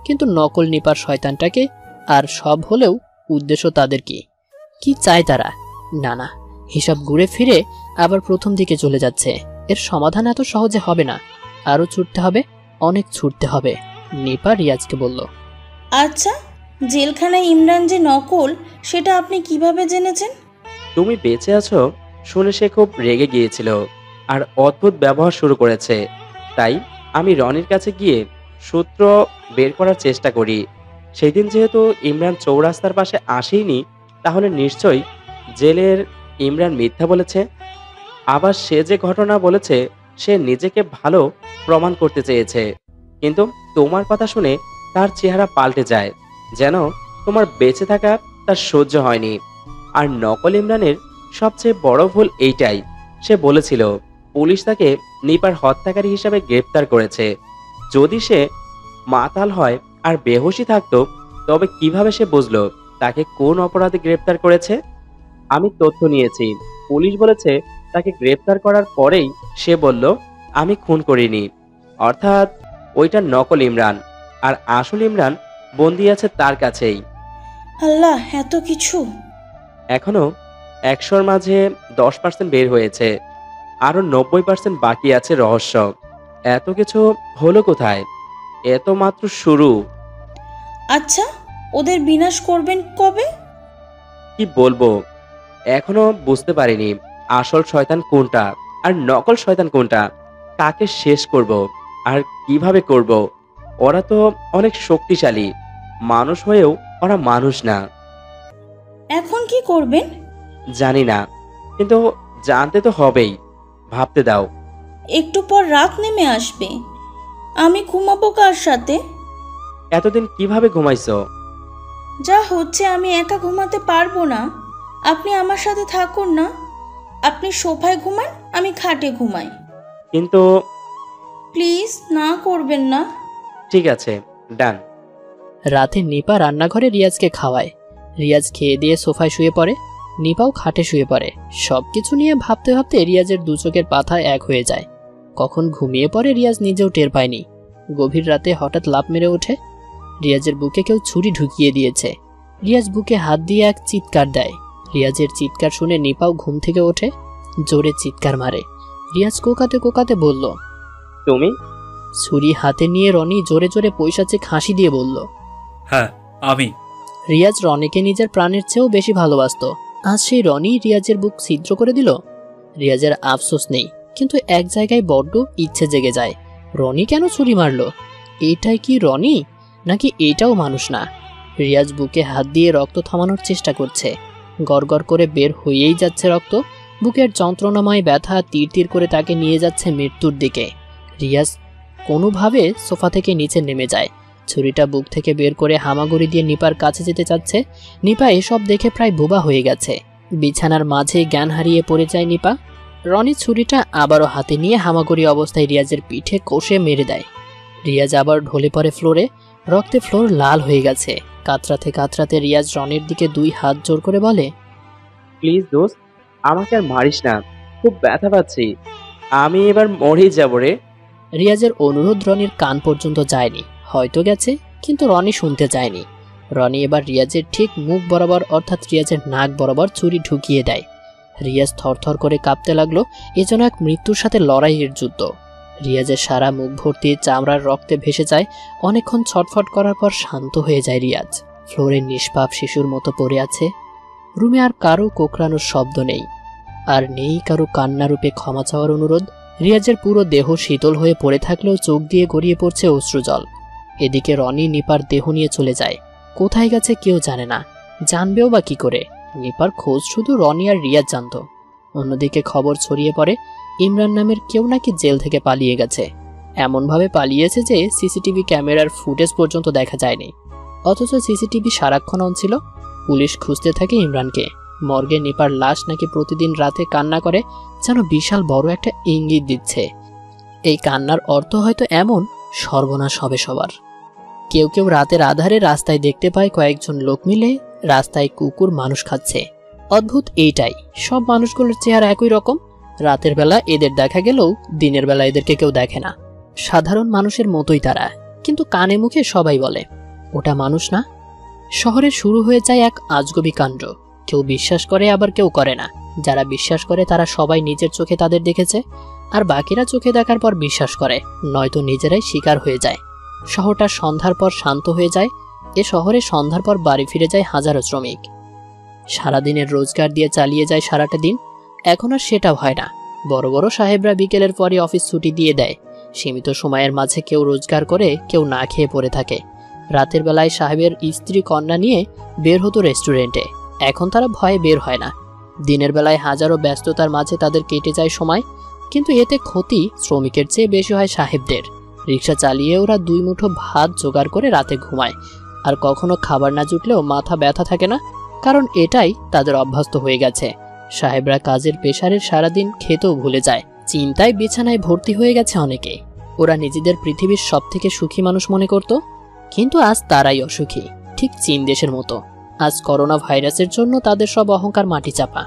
কিন্তু নকল নিপার শয়তানটাকে। আর সব হলেও উদ্দেশ্য তাদের কি, কি চায় তারা? না না, হিসাব ঘুরে ফিরে আবার প্রথম দিকে চলে যাচ্ছে। এর সমাধান এত সহজে হবে না, আরো ছুটতে হবে, অনেক ছুটতে হবে। নিপা রিয়াজকে বলল, আচ্ছা, জেলখানায় ইমরান যে নকল সেটা আপনি কিভাবে জেনেছেন? তুমি বেঁচে আছো শুনে সে খুব রেগে গিয়েছিল আর অদ্ভুত ব্যবহার শুরু করেছে। তাই আমি রনির কাছে গিয়ে সূত্র বের করার চেষ্টা করি। সেই দিন যেহেতু ইমরান চৌরাস্তার পাশে আসেইনি, তাহলে নিশ্চয়ই জেলের ইমরান মিথ্যা বলেছে। আবার সে যে ঘটনা বলেছে সে নিজেকে ভালো প্রমাণ করতে চেয়েছে, কিন্তু তোমার কথা শুনে তার চেহারা পাল্টে যায়, যেন তোমার বেঁচে থাকা তার সহ্য হয়নি। আর নকল ইমরানের সবচেয়ে বড় ভুল এইটাই, সে বলেছিল পুলিশ তাকে নিপার হত্যাকারী হিসাবে গ্রেপ্তার করেছে। যদি সে মাতাল হয় আর বেহুশি থাকতো, তবে কিভাবে সে বুঝলো তাকে কোন অপরাধে গ্রেপ্তার করেছে? আমি তথ্য নিয়েছি, পুলিশ বলেছে তাকে গ্রেপ্তার করার পরেই সে বলল আমি খুন করিনি। অর্থাৎ ওইটা নকল ইমরান, আর আসল ইমরান বন্দি আছে তার কাছেই। আল্লাহ, এত কিছু! এখনো 100-র মাঝে 10% বের হয়েছে, আরো 90% বাকি আছে রহস্য। এত কিছু হলো কোথায়? এত মাত্র শুরু। আচ্ছা, ওদের বিনাশ করবেন কবে? কি বলবো, এখনো বুঝতে পারিনি আসল শয়তান কোনটা আর নকল শয়তান কোনটা। কাকে শেষ করব আর কিভাবে করব? ওরা তো অনেক শক্তিশালী, মানুষ হয়েও ওরা মানুষ না। এখন কি করবেন? জানি না, কিন্তু জানতে তো হবেই। ভাবতে দাও। একটু পর রাত নেমে আসবে, আমি ঘুমাবো কার সাথে? এতদিন কিভাবে ঘুমাইছো? যা হচ্ছে আমি একা ঘুমাতে পারবো না, আপনি আমার সাথে থাকুন না। আপনি সোফায় ঘুমান, আমি খাটে ঘুমাই। কিন্তু প্লিজ না করবেন না। ঠিক আছে, ডান। রাতে নিপা রান্নাঘরে রিয়াজকে খাওয়ায়। রিয়াজ খেয়ে দিয়ে সোফায় শুয়ে পড়ে, নিপাও খাটে শুয়ে পড়ে। সবকিছু নিয়ে ভাবতে ভাবতে রিয়াজের দু চোখের পাতা এক হয়ে যায়। কখন ঘুমিয়ে পড়ে রিয়াজ নিজেও টের পায়নি। গভীর রাতে হঠাৎ লাফ মেরে ওঠে। রিয়াজের বুকে কেউ ছুরি ঢুকিয়ে দিয়েছে। রিয়াজ বুকে হাত দিয়ে এক চিৎকার দেয়। রিয়াজের চিৎকার শুনে নিপাও ঘুম থেকে ওঠে, জোরে চিৎকার মারে। রিয়াজ কোকাতে কোকাতে বলল, তুমি? ছুরি হাতে নিয়ে রনি জোরে জোরে পৈশাচিক হাসি দিয়ে বলল, হ্যাঁ আমি। রিয়াজ রনিকে নিজের প্রাণের চেয়েও বেশি ভালোবাসতো। আজ সেই রনি রিয়াজের বুক ছিদ্র করে দিল। রিয়াজের আফসোস নেই, কিন্তু এক জায়গায় বড্ড ইচ্ছে জেগে যায়। রনি কেন ছুরি মারল? এইটাই কি রনি, নাকি এটাও মানুষ না? রিয়াজ বুকে হাত দিয়ে রক্ত থামানোর চেষ্টা করছে। গড়গড় করে বের হয়েই যাচ্ছে রক্ত। বুকের যন্ত্রণাময় ব্যথা তীর তীর করে তাকে নিয়ে যাচ্ছে মৃত্যুর দিকে। রিয়াজ কোনোভাবে সোফা থেকে নিচে নেমে যায়। ছুরিটা বুক থেকে বের করে হামাগুড়ি দিয়ে নিপার কাছে যেতে চাচ্ছে। নিপা এসব দেখে প্রায় বোবা হয়ে গেছে। বিছানার মাঝে জ্ঞান হারিয়ে পড়ে যায় নিপা। রনি ছুরিটা আবারও হাতে নিয়ে হামাগুড়ি অবস্থায় রিয়াজের পিঠে কষে মেরে দেয়। রিয়াজ আবার ঢলে পড়ে ফ্লোরে। রক্তে ফ্লোর লাল হয়ে গেছে। কাতরাতে কাতরাতে রিয়াজ রনির দিকে দুই হাত জোর করে বলে, প্লিজ দোস্ত, আমাকে আর মারিস না, খুব ব্যথা পাচ্ছি, আমি এবার মরেই যাব রে। রিয়াজের অনুরোধ রনির কান পর্যন্ত যায়নি। হয়তো গেছে, কিন্তু রনি শুনতে চায়নি। রনি এবার রিয়াজের ঠিক মুখ বরাবর, অর্থাৎ রিয়াজের নাক বরাবর ছুরি ঢুকিয়ে দেয়। রিয়াজ থরথর করে কাঁপতে লাগলো। এ যেন এক মৃত্যুর সাথে লড়াইয়ের যুদ্ধ। রিয়াজের সারা মুখ ভর্তি চামড়ার রক্তে ভেসে যায়। অনেকক্ষণ ছটফট করার পর শান্ত হয়ে যায় রিয়াজ। ফ্লোরে নিষ্পাপ শিশুর মতো পড়ে আছে। রুমে আর কারো কোকড়ানোর শব্দ নেই, আর নেই কারো কান্নারূপে ক্ষমা চাওয়ার অনুরোধ। রিয়াজের পুরো দেহ শীতল হয়ে পড়ে থাকলেও চোখ দিয়ে গড়িয়ে পড়ছে অশ্রুজল। এদিকে রনি নিপার দেহ নিয়ে চলে যায়। কোথায় গেছে কেউ জানে না, জানবেও বা কি করে? নিপার খোঁজ শুধু রনি আর রিয়াজ জানত। অন্যদিকে খবর ছড়িয়ে পড়ে ইমরান নামের কেউ নাকি জেল থেকে পালিয়ে গেছে। এমনভাবে পালিয়েছে যে সিসিটিভি ক্যামেরার ফুটেজ পর্যন্ত দেখা যায়নি। অথচ সিসিটিভি সারাক্ষণ অন ছিল। পুলিশ খুঁজতে থাকে ইমরানকে। মর্গে নিপার লাশ নাকি প্রতিদিন রাতে কান্না করে, যেন বিশাল বড় একটা ইঙ্গিত দিচ্ছে। এই কান্নার অর্থ হয়তো এমন, সর্বনাশ হবে সবার। কেউ কেউ রাতের আধারে রাস্তায় দেখতে পায় কয়েকজন লোক মিলে রাস্তায় কুকুর মানুষ খাচ্ছে। অদ্ভুত এইটাই, সব মানুষগুলোর চেহারা একই রকম। রাতের বেলা এদের দেখা গেলেও দিনের বেলা এদেরকে কেউ দেখে না। সাধারণ মানুষের মতোই তারা, কিন্তু কানে মুখে সবাই বলে ওটা মানুষ না। শহরে শুরু হয়ে যায় এক আজগবি কাণ্ড। কেউ বিশ্বাস করে, আবার কেউ করে না। যারা বিশ্বাস করে তারা সবাই নিজের চোখে তাদের দেখেছে, আর বাকিরা চোখে দেখার পর বিশ্বাস করে, নয়তো নিজেরাই শিকার হয়ে যায়। শহরটা সন্ধ্যার পর শান্ত হয়ে যায়। এ শহরে সন্ধ্যার পর বাড়ি ফিরে যায় হাজারো শ্রমিক। সারাদিনের রোজগার দিয়ে চালিয়ে যায় সারাটা দিন। এখন আর সেটা হয় না। বড় বড় সাহেবরা বিকেলের পরে অফিস ছুটি দিয়ে দেয়। সীমিত সময়ের মাঝে কেউ রোজগার করে, কেউ না খেয়ে পড়ে থাকে। রাতের বেলায় সাহেবের স্ত্রী কন্যা নিয়ে বের হতো রেস্টুরেন্টে। এখন তারা ভয়ে বের হয় না। দিনের বেলায় হাজারো ব্যস্ততার মাঝে তাদের কেটে যায় সময়, কিন্তু এতে ক্ষতি শ্রমিকের চেয়ে বেশি হয় সাহেবদের। রিক্সা চালিয়ে ওরা 2 মুঠো ভাত জোগাড় করে রাতে ঘুমায়, আর কখনো খাবার না জুটলেও মাথা ব্যথা থাকে না, কারণ এটাই তাদের অভ্যস্ত হয়ে গেছে। সাহেবরা কাজের প্রেসারের সারাদিন খেতেও ভুলে যায়। চিন্তায় বিছানায় ভর্তি হয়ে গেছে অনেকে। ওরা নিজেদের পৃথিবীর সবথেকে সুখী মানুষ মনে করত, কিন্তু আজ তারাই অসুখী, ঠিক চীন দেশের মতো। আজ করোনা ভাইরাসের জন্য তাদের সব অহংকার মাটি চাপা।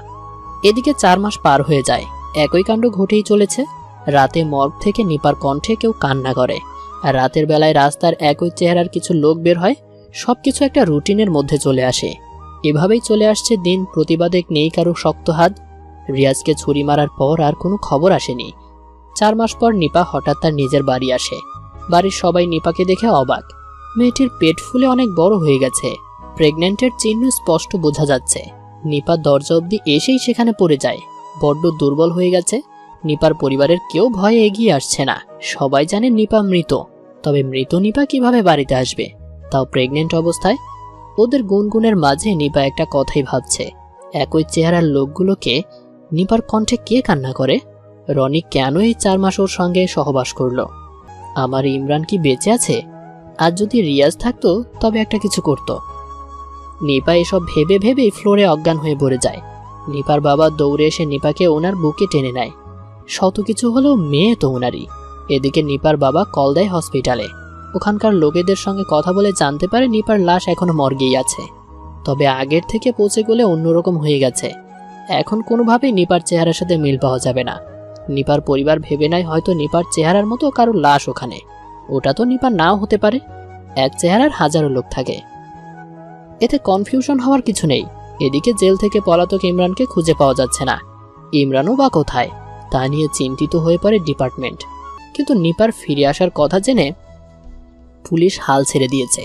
এদিকে 4 মাস পার হয়ে যায়, একই কাণ্ড ঘটেই চলেছে। রাতে মর্গ থেকে নিপার কণ্ঠে কেউ কান্না করে, আর রাতের বেলায় রাস্তার একই চেহারার কিছু লোক বের হয়। সবকিছু একটা রুটিনের মধ্যে চলে আসে। এভাবেই চলে আসছে দিন। প্রতিবাদে নেই কারো শক্ত হাত। রিয়াজকে ছুরি মারার পর আর কোনো খবর আসেনি। 4 মাস পর নিপা হঠাৎ তার নিজের বাড়ি আসে। বাড়ির সবাই নিপাকে দেখে অবাক। মেয়েটির পেট ফুলে অনেক বড় হয়ে গেছে। প্রেগন্যান্টের চিহ্ন স্পষ্ট বোঝা যাচ্ছে। নিপা দরজা অবধি এসেই সেখানে পড়ে যায়। বড্ড দুর্বল হয়ে গেছে। নিপার পরিবারের কেউ ভয়ে এগিয়ে আসছে না। সবাই জানে নিপা মৃত, তবে মৃত নিপা কিভাবে বাড়িতে আসবে, তাও প্রেগন্যান্ট অবস্থায়? ওদের গুনগুনের মাঝে নিপা একটা কথাই ভাবছে, একই চেহারার লোকগুলোকে নিপার কণ্ঠে কে কান্না করে? রনি কেন এই 4 মাস ওর সঙ্গে সহবাস করলো? আমার ইমরান কি বেঁচে আছে? আর যদি রিয়াজ থাকতো তবে একটা কিছু করত। নিপা এসব ভেবে ভেবেই ফ্লোরে অজ্ঞান হয়ে পড়ে যায়। নিপার বাবা দৌড়ে এসে নিপাকে ওনার বুকে টেনে নেয়। শত কিছু হলেও মেয়ে তো ওনারই। এদিকে নিপার বাবা কল দেয় হসপিটালে। ওখানকার লোকেদের সঙ্গে কথা বলে জানতে পারে নিপার লাশ এখনো মর্গেই আছে, তবে আগের থেকে পচে গলে অন্যরকম হয়ে গেছে। এখন কোনোভাবেই নিপার চেহারার সাথে মিল পাওয়া যাবে না। নিপার পরিবার ভেবে নেয় হয়তো নিপার চেহারার মতো কারো লাশ ওখানে। ওটা তো নিপার নাও হতে পারে। এক চেহারার হাজারো লোক থাকে, এতে কনফিউশন হওয়ার কিছু নেই। এদিকে জেল থেকে পলাতক ইমরানকে খুঁজে পাওয়া যাচ্ছে না। ইমরানও বা কোথায় তা নিয়ে চিন্তিত হয়ে পড়ে ডিপার্টমেন্ট। কিন্তু নিপার ফিরে আসার কথা জেনে পুলিশ হাল ছেড়ে দিয়েছে।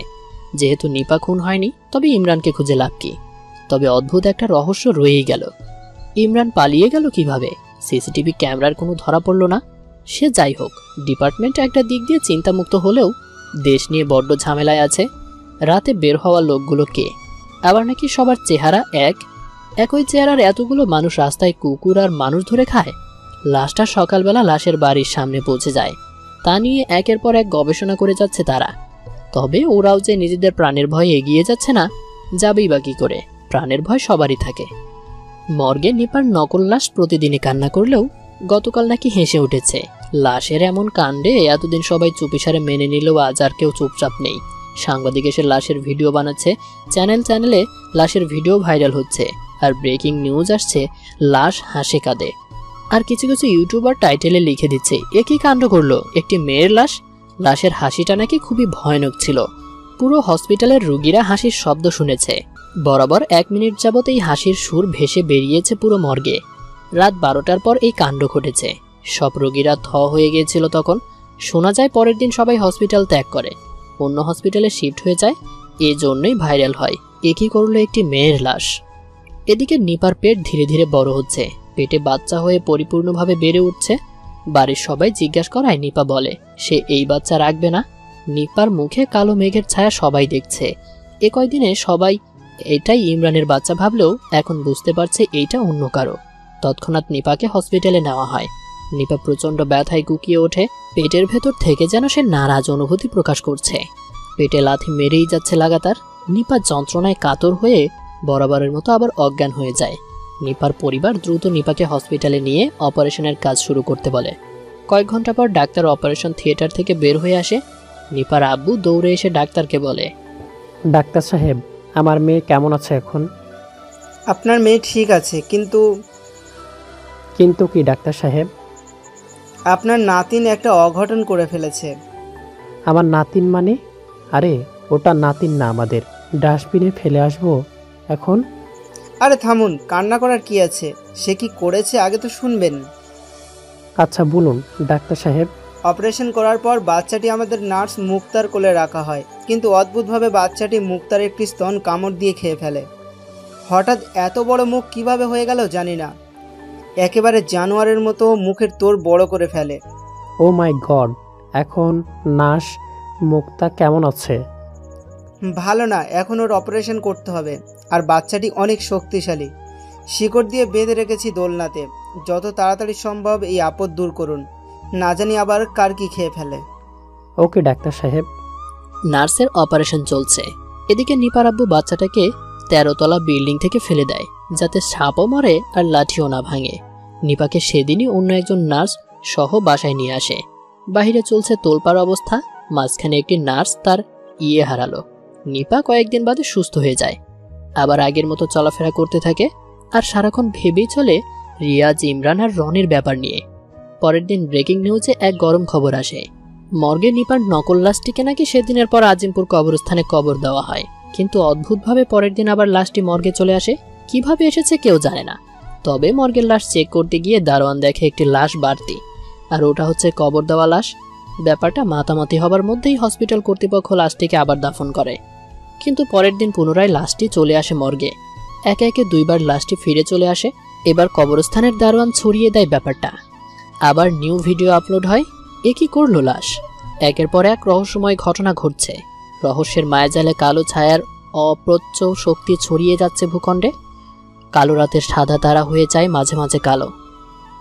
যেহেতু নিপা খুন হয়নি, তবে ইমরানকে খুঁজে লাভ কি? তবে অদ্ভুত একটা রহস্য রয়েই গেল। ইমরান পালিয়ে গেল কিভাবে? সিসিটিভি ক্যামেরার কোনো ধরা পড়ল না। সে যাই হোক, ডিপার্টমেন্ট একটা দিক দিয়ে চিন্তামুক্ত হলেও দেশ নিয়ে বড্ড ঝামেলায় আছে। রাতে বের হওয়া লোকগুলো কে? আবার নাকি সবার চেহারা এক। একই চেহারার এতগুলো মানুষ রাস্তায় কুকুর আর মানুষ ধরে খায়। লাশটা সকালবেলা লাশের বাড়ির সামনে পৌঁছে যায়। তা নিয়ে একের পর এক গবেষণা করে যাচ্ছে তারা। তবে ওরাও যে নিজেদের প্রাণের ভয়ে এগিয়ে যাচ্ছে না, যাবেই বা কি করে? প্রাণের ভয় সবারই থাকে। মর্গে নিপার নকল লাশ প্রতিদিনই কান্না করলেও গতকাল নাকি হেসে উঠেছে। লাশের এমন কাণ্ডে এতদিন সবাই চুপিসারে মেনে নিলেও আজ আর কেউ চুপচাপ নেই। সাংবাদিক এসে লাশের ভিডিও বানাচ্ছে, চ্যানেলে লাশের ভিডিও ভাইরাল হচ্ছে, আর ব্রেকিং নিউজ আসছে লাশ হাসে কাঁদে। আর কিছু কিছু ইউটিউবার টাইটেলে লিখে দিচ্ছে, এ কি কাণ্ড করলো, একটি মেয়ের লাশ। লাশের হাসিটা নাকি খুবই ভয়ানক ছিল। পুরো হসপিটালের রোগীরা হাসির শব্দ শুনেছে। বরাবর 1 মিনিট যাবত এই হাসির সুর ভেসে বেরিয়েছে পুরো মর্গে। রাত 12টার পর এই কাণ্ড ঘটেছে। সব রোগীরা থ হয়ে গিয়েছিল তখন। শোনা যায় পরের দিন সবাই হসপিটাল ত্যাগ করে, অন্য হসপিটালে শিফট হয়ে যায়। এজন্যই ভাইরাল হয়, এ কি করলো একটি মেয়ের লাশ। এদিকে নিপার পেট ধীরে ধীরে বড় হচ্ছে, পেটে বাচ্চা হয়ে পরিপূর্ণভাবে বেড়ে উঠছে। বাড়ির সবাই জিজ্ঞাসা করায় নিপা বলে সে এই বাচ্চা রাখবে না। নিপার মুখে কালো মেঘের ছায়া সবাই দেখছে। এ কয়দিনে সবাই এটাই ইমরানের বাচ্চা ভাবলেও এখন বুঝতে পারছে এইটা অন্য কারো। তৎক্ষণাৎ নিপাকে হসপিটালে নেওয়া হয়। নিপা প্রচণ্ড ব্যথায় কুকিয়ে ওঠে। পেটের ভেতর থেকে যেন সে নারাজ অনুভূতি প্রকাশ করছে। পেটে লাথি মেরেই যাচ্ছে লাগাতার। নিপা যন্ত্রণায় কাতর হয়ে বরাবরের মতো আবার অজ্ঞান হয়ে যায়। নিপার পরিবার দ্রুত নিপাকে হসপিটালে নিয়ে অপারেশনের কাজ শুরু করতে বলে। কয়েক ঘন্টা পর ডাক্তার অপারেশন থিয়েটার থেকে বের হয়ে আসে। নিপার আব্বু দৌড়ে এসে ডাক্তারকে বলে, ডাক্তার সাহেব, আমার মেয়ে কেমন আছে এখন? আপনার মেয়ে ঠিক আছে, কিন্তু কি ডাক্তার সাহেব? আপনার নাতিন একটা অঘটন করে ফেলেছে। আমার নাতিন মানে? আরে ওটা নাতিন না, আমাদের ডাস্টবিনে ফেলে আসবো এখন? আরে থামুন, কান্না করার কি আছে? সে কি করেছে আগে তো শুনবেন। আচ্ছা বলুন ডাক্তার সাহেব। অপারেশন করার পর বাচ্চাটি আমাদের নার্স মুক্তার কোলে রাখা হয়, কিন্তু অদ্ভুতভাবে বাচ্চাটি মুক্তার একটি স্তন কামড় দিয়ে খেয়ে ফেলে। হঠাৎ এত বড় মুখ কিভাবে হয়ে গেল জানি না, একেবারে জানোয়ারের মতো মুখের তোর বড় করে ফেলে। ও মাই গড, এখন নার্স মুক্তা কেমন আছে? ভালো না, এখন ওর অপারেশন করতে হবে। আর বাচ্চাটি অনেক শক্তিশালী, শিকড় দিয়ে বেঁধে রেখেছি দোলনাতে। যত তাড়াতাড়ি সম্ভব এই আপদ দূর করুন, না জানি আবার কার কি খেয়ে ফেলে। ওকে ডাক্তার সাহেব। নার্সের অপারেশন চলছে, এদিকে নিপার আব্বু বাচ্চাটাকে 13 তলা বিল্ডিং থেকে ফেলে দেয়, যাতে সাপও মরে আর লাঠিও না ভাঙে। নিপাকে সেদিনই অন্য একজন নার্স সহ বাসায় নিয়ে আসে। বাহিরে চলছে তোলপাড় অবস্থা, মাঝখানে একটি নার্স তার হারালো। নিপা কয়েকদিন বাদে সুস্থ হয়ে যায়, আবার আগের মতো চলাফেরা করতে থাকে, আর সারাক্ষণ ভেবেই চলে রিয়াজ, ইমরান আর রনির ব্যাপার নিয়ে। পরের দিন ব্রেকিং নিউজে এক গরম খবর আসে, মর্গে নিপার নকল লাশটিকে নাকি সেদিনের পর আজিমপুর কবরস্থানে কবর দেওয়া হয়। কিন্তু অদ্ভুতভাবে পরের দিন আবার লাশটি মর্গে চলে আসে। কিভাবে এসেছে কেউ জানে না, তবে মর্গের লাশ চেক করতে গিয়ে দারোয়ান দেখে একটি লাশ বাড়তি, আর ওটা হচ্ছে কবর দেওয়া লাশ। ব্যাপারটা মাতামাতি হবার মধ্যেই হসপিটাল কর্তৃপক্ষ লাশটিকে আবার দাফন করে। কিন্তু পরের দিন পুনরায় লাশটি চলে আসে মর্গে। একে একে 2 বার লাশটি ফিরে চলে আসে। এবার কবরস্থানের দারোয়ান ছড়িয়ে দেয় ব্যাপারটা। আবার নিউ ভিডিও আপলোড হয়। এ কি করলো লাশ? একের পর এক রহস্যময় ঘটনা ঘটছে। রহস্যের মায়াজালে কালো ছায়ার অপ্রচ্য শক্তি ছড়িয়ে যাচ্ছে ভূখণ্ডে। কালো রাতের সাদা তারা হয়ে যায় মাঝে মাঝে কালো।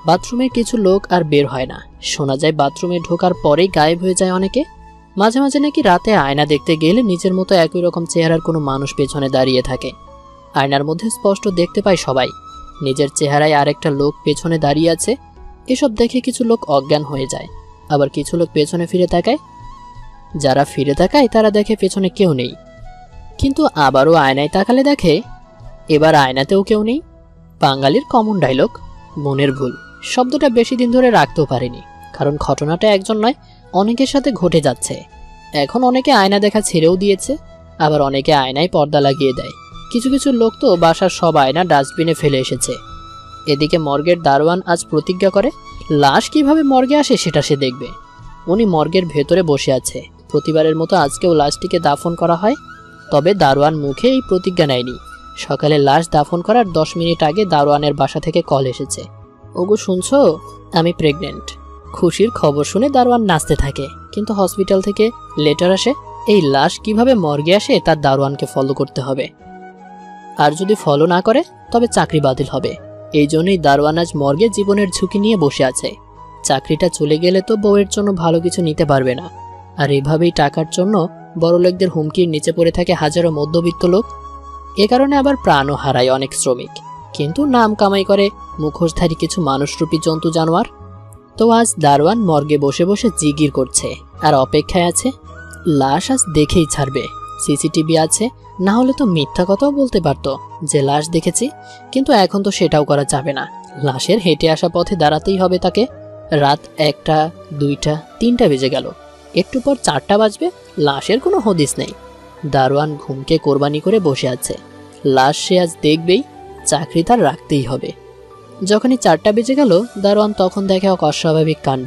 বাথরুমের কিছু লোক আর বের হয় না, শোনা যায় বাথরুমে ঢোকার পরেই গায়েব হয়ে যায় অনেকে। মাঝে মাঝে নাকি রাতে আয়না দেখতে গেলে নিজের মতো একই রকম চেহারার কোনো মানুষ পেছনে দাঁড়িয়ে থাকে। আয়নার মধ্যে স্পষ্ট দেখতে পায় সবাই নিজের চেহারায় আরেকটা লোক পেছনে দাঁড়িয়ে আছে। এসব দেখে কিছু লোক অজ্ঞান হয়ে যায়, আবার কিছু লোক পেছনে ফিরে তাকায়। যারা ফিরে তাকায় তারা দেখে পেছনে কেউ নেই, কিন্তু আবারও আয়নায় তাকালে দেখে এবার আয়নাতেও কেউ নেই। বাঙালির কমন ডায়লগ, মনের ভুল শব্দটা বেশি দিন ধরে রাখতেও পারেনি, কারণ ঘটনাটা একজন নয় অনেকের সাথে ঘটে যাচ্ছে। এখন অনেকে আয়না দেখা ছেড়েও দিয়েছে, আবার অনেকে আয়নায় পর্দা লাগিয়ে দেয়। কিছু কিছু লোক তো বাসার সব আয়না ডাস্টবিনে ফেলে এসেছে। এদিকে মর্গের দারোয়ান আজ প্রতিজ্ঞা করে লাশ কিভাবে মর্গে আসে সেটা সে দেখবে। উনি মর্গের ভেতরে বসে আছে। প্রতিবারের মতো আজকেও লাশটিকে দাফন করা হয়, তবে দারোয়ান মুখে এই প্রতিজ্ঞা নেয়নি। সকালে লাশ দাফন করার 10 মিনিট আগে দারোয়ানের বাসা থেকে কল এসেছে, ওগো শুনছো, আমি প্রেগনেন্ট। খুশির খবর শুনে দারোয়ান নাচতে থাকে, কিন্তু হসপিটাল থেকে লেটার আসে এই লাশ কিভাবে মর্গে আসে তার দারোয়ানকে ফলো করতে হবে, আর যদি ফলো না করে তবে চাকরি বাতিল হবে। এই জন্যই দারোয়ান আজ মর্গে জীবনের ঝুঁকি নিয়ে বসে আছে। চাকরিটা চলে গেলে তো বউয়ের জন্য ভালো কিছু নিতে পারবে না, আর এভাবেই টাকার জন্য বড়লোকদের হুমকির নিচে পড়ে থাকে হাজারো মধ্যবিত্ত লোক। এ কারণে আবার প্রাণও হারায় অনেক শ্রমিক, কিন্তু নাম কামাই করে মুখোশধারী কিছু মানুষরূপী জন্তু জানোয়ার। তো আজ দারোয়ান মর্গে বসে বসে জিগির করছে আর অপেক্ষায় আছে লাশ আজ দেখেই ছাড়বে। সিসিটিভি আছে, না হলে তো মিথ্যা কথাও বলতে পারতো যে লাশ দেখেছি, কিন্তু এখন তো সেটাও করা যাবে না। লাশের হেঁটে আসা পথে দাঁড়াতেই হবে তাকে। রাত 1টা, 2টা, 3টা বেজে গেল, একটু পর 4টা বাজবে, লাশের কোনো হদিস নেই। দারোয়ান ঘুমকে কোরবানি করে বসে আছে। লাশ সে আজ দেখবেই, চাকরি তার রাখতেই হবে। যখনই 4টা বেজে গেল, দারোয়ান তখন দেখে এক অস্বাভাবিক কাণ্ড।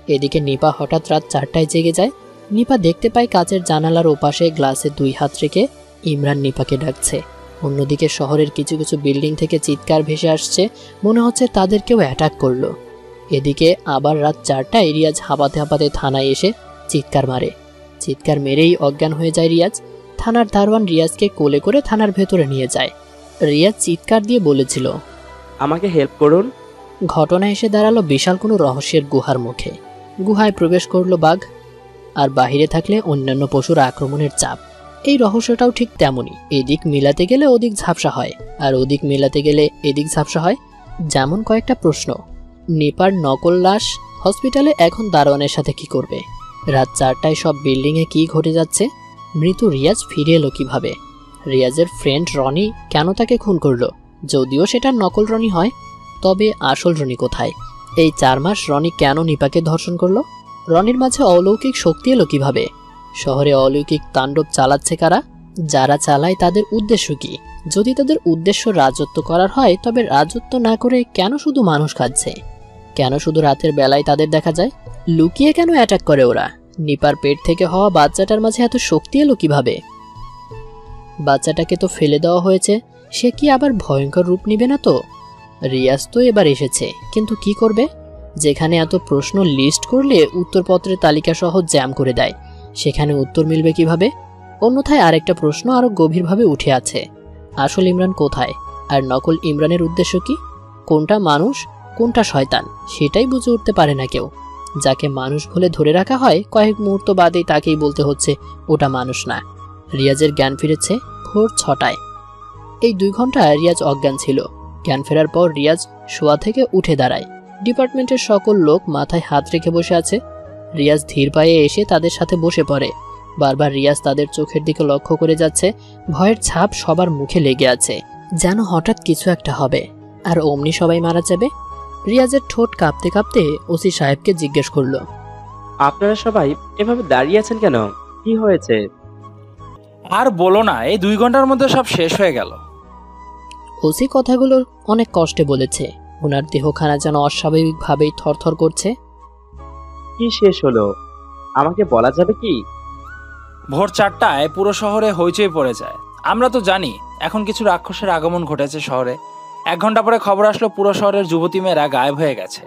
এদিকে নিপা হঠাৎ রাত 4টায় জেগে যায়। নিপা দেখতে পায় কাচের জানালার ওপাশে গ্লাসে 2 হাত রেখে ইমরান নিপাকে ডাকছে। অন্যদিকে শহরের কিছু কিছু বিল্ডিং থেকে চিৎকার ভেসে আসছে, মনে হচ্ছে তাদের কেউ অ্যাটাক করলো। এদিকে আবার রাত 4টায় রিয়াজ হাঁপাতে হাঁপাতে থানায় এসে চিৎকার মারে। চিৎকার মেরেই অজ্ঞান হয়ে যায় রিয়াজ। থানার দারোয়ান রিয়াজকে কোলে করে থানার ভেতরে নিয়ে যায়। রিয়াজ চিৎকার দিয়ে বলেছিল, আমাকে হেল্প করুন। ঘটনা এসে দাঁড়ালো বিশাল কোনো রহস্যের গুহার মুখে। গুহায় প্রবেশ করলো বাঘ, আর বাহিরে থাকলে অন্যান্য পশুর আক্রমণের চাপ। এই রহস্যটাও ঠিক তেমনই, এদিক মিলাতে গেলে ওদিক ঝাপসা হয়, আর ওদিক মিলাতে গেলে এদিক ঝাপসা হয়। যেমন কয়েকটা প্রশ্ন, নিপার নকল লাশ হসপিটালে এখন দারোয়ানের সাথে কি করবে? রাত 4টায় সব বিল্ডিংয়ে কি ঘটে যাচ্ছে? মৃত রিয়াজ ফিরে এলো কিভাবে? রিয়াজের ফ্রেন্ড রনি কেন তাকে খুন করলো? যদিও সেটা নকল রনি হয়, তবে আসল রনি কোথায়? এই 4 মাস রনি কেন নিপাকে ধর্ষণ করলো? রনির মাঝে অলৌকিক শক্তি এলো কিভাবে? শহরে অলৌকিক তাণ্ডব চালাচ্ছে কারা? যারা চালায় তাদের উদ্দেশ্য কি? যদি তাদের উদ্দেশ্য রাজত্ব করার হয়, তবে রাজত্ব না করে কেন শুধু মানুষ খাচ্ছে? কেন শুধু রাতের বেলায় তাদের দেখা যায়? লুকিয়ে কেন অ্যাটাক করে ওরা? নিপার পেট থেকে হওয়া বাচ্চাটার মাঝে এত শক্তি এলো কিভাবে? বাচ্চাটাকে তো ফেলে দেওয়া হয়েছে, সে কি আবার ভয়ঙ্কর রূপ নিবে না তো? রিয়াজ তো এবার এসেছে, কিন্তু কি করবে? যেখানে এত প্রশ্ন লিস্ট করলে উত্তরপত্রের তালিকা সহ জ্যাম করে দেয়, সেখানে উত্তর মিলবে কিভাবে? অন্যথায় আরেকটা প্রশ্ন আরো গভীরভাবে উঠে আছে, আসল ইমরান কোথায়? আর নকল ইমরানের উদ্দেশ্য কি? কোনটা মানুষ, কোনটা শয়তান, সেটাই বুঝে উঠতে পারে না কেউ। যাকে মানুষ বলে ধরে রাখা হয়, কয়েক মুহূর্ত বাদেই তাকেই বলতে হচ্ছে ওটা মানুষ না। রিয়াজের জ্ঞান ফিরেছে ভোর 6টায়। এই 2 ঘন্টা রিয়াজ অজ্ঞান ছিল। জ্ঞান ফেরার পর রিয়াজ শোয়া থেকে উঠে দাঁড়ায়। ডিপার্টমেন্টের সকল লোক মাথায় হাত রেখে বসে আছে। রিয়াজ ধীর পায়ে এসে তাদের সাথে বসে পড়ে। বারবার রিয়াজ তাদের চোখের দিকে লক্ষ্য করে যাচ্ছে। ভয়ের ছাপ সবার মুখে লেগে আছে, যেন হঠাৎ কিছু একটা হবে আর অমনি সবাই মারা যাবে। রিয়াজের ঠোঁট কাঁপতে কাঁপতে ওসি সাহেবকে জিজ্ঞেস করলো, আপনারা সবাই এভাবে দাঁড়িয়ে আছেন কেন? কি হয়েছে? আর বলো না, এই 2 ঘন্টার মধ্যে সব শেষ হয়ে গেল। ওসি কথাগুলো অনেক কষ্টে বলেছে। ওনার দেহখানা যেন অস্বাভাবিকভাবেই থরথর করছে। কি শেষ হলো আমাকে বলা যাবে কি? ভোর 4টায় পুরো শহরে হইচই পড়ে যায়। আমরা তো জানি এখন কিছু রাক্ষসের আগমন ঘটেছে শহরে। 1 ঘন্টা পরে খবর আসলো পুরো শহরের যুবতী মেয়েরা গায়েব হয়ে গেছে।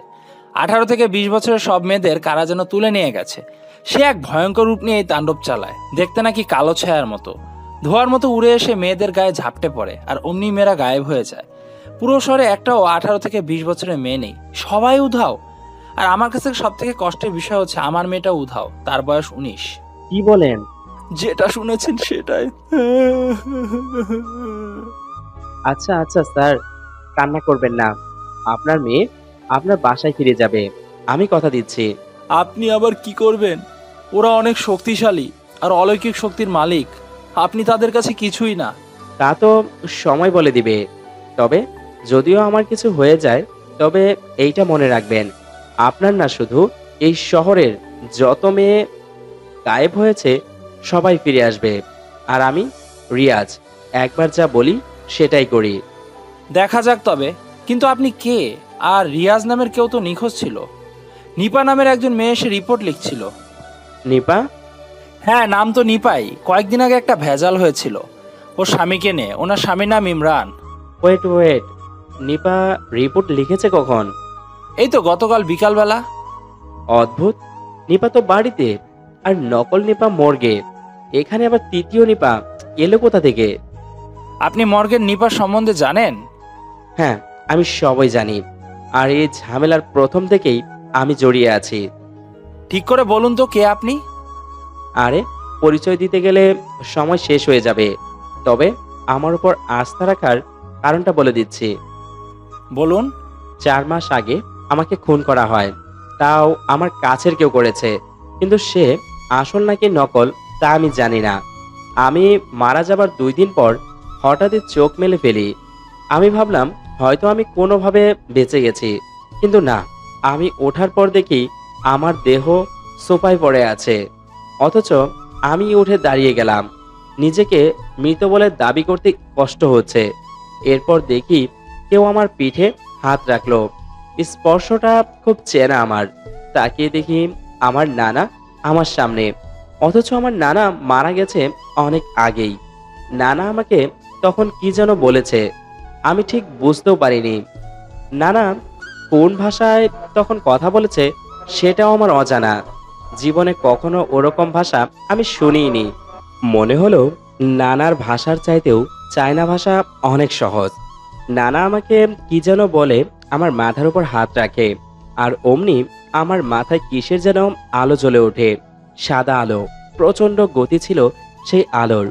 18 থেকে 20 বছরের সব মেয়েদের কারা যেন তুলে নিয়ে গেছে। সে এক ভয়ঙ্কর রূপ নিয়ে তাণ্ডব চালায়, দেখতে নাকি কালো ছায়ার মতো। ধোয়ার মতো উড়ে এসে মেয়েদের গায়ে ঝাপটে পড়ে, আর অমনি মেয়েরা গায়েব হয়ে যায়। পুরো শহরে একটাও 18 থেকে 20 বছরের মেয়ে নেই, সবাই উধাও। আর আমার কাছে সব থেকে কষ্টের বিষয় হচ্ছে আমার মেয়েটা উধাও, তার বয়স 19। কি বলেন? যেটা শুনেছেন সেটাই। আচ্ছা আচ্ছা স্যার, কান্না করবেন না। আপনার মেয়ে আপনার বাসায় ফিরে যাবে, আমি কথা দিচ্ছি। আপনি আবার কি করবেন? ওরা অনেক শক্তিশালী আর অলৌকিক শক্তির মালিক। আপনি তাদের কাছে কিছুই না। তা তো সময় বলে দিবে। তবে যদিও আমার কিছু হয়ে যায়, তবে এইটা মনে রাখবেন, আপনার না, শুধু এই শহরের যত মেয়ে গায়েব হয়েছে সবাই ফিরে আসবে। আর আমি রিয়াজ, একবার যা বলি সেটাই করি। দেখা যাক তবে। কিন্তু আপনি কে? আর রিয়াজ নামের কেউ তো নিখোঁজ ছিল। নিপা নামের একজন মেয়ে এসে রিপোর্ট লিখছিল। নিপা? হ্যাঁ, নাম তো নিপাই। কয়েকদিন আগে একটা ভেজাল হয়েছিল ওর স্বামীকে নিয়ে। ওনার স্বামীর নাম ইমরান। ওয়েট, নিপা রিপোর্ট লিখেছে কখন? এই তো গতকাল বিকালবেলা। অদ্ভুত, নিপা তো বাড়িতে, আর নকল নিপা মর্গে। এখানে আবার তৃতীয় নিপা এলো কোথা থেকে? আপনি মর্গের নিপার সম্বন্ধে জানেন? হ্যাঁ, আমি সবই জানি। আর এই ঝামেলার প্রথম থেকেই আমি জড়িয়ে আছি। ঠিক করে বলুন তো, কে আপনি? আরে, পরিচয় দিতে গেলে সময় শেষ হয়ে যাবে। তবে আমার উপর আস্থা রাখার কারণটা বলে দিচ্ছি। বলুন। 4 মাস আগে আমাকে খুন করা হয়, তাও আমার কাছের কেউ করেছে। কিন্তু সে আসল নাকি নকল তা আমি জানি না। আমি মারা যাবার 2 দিন পর হঠাৎই চোখ মেলে ফেলি। আমি ভাবলাম হয়তো আমি কোনোভাবে বেঁচে গেছি, কিন্তু না। আমি ওঠার পর দেখি আমার দেহ সোফায় পড়ে আছে, অথচ আমি উঠে দাঁড়িয়ে গেলাম। নিজেকে মৃত বলে দাবি করতে কষ্ট হচ্ছে। এরপর দেখি কেউ আমার পিঠে হাত রাখলো। স্পর্শটা খুব চেনা আমার। তাকিয়ে দেখি আমার নানা আমার সামনে, অথচ আমার নানা মারা গেছে অনেক আগেই। নানা আমাকে তখন কি যেন বলেছে, আমি ঠিক বুঝতেও পারিনি। নানা কোন ভাষায় তখন কথা বলেছে সেটাও আমার অজানা। জীবনে কখনো ওরকম ভাষা আমি শুনিনি। মনে হলো নানার ভাষার চাইতেও চায়না ভাষা অনেক সহজ। নানা আমাকে কি যেন বলে আমার মাথার উপর হাত রাখে, আর অমনি আমার মাথায় কিসের যেন আলো জ্বলে ওঠে। সাদা আলো, প্রচন্ড গতি ছিল সেই আলোর।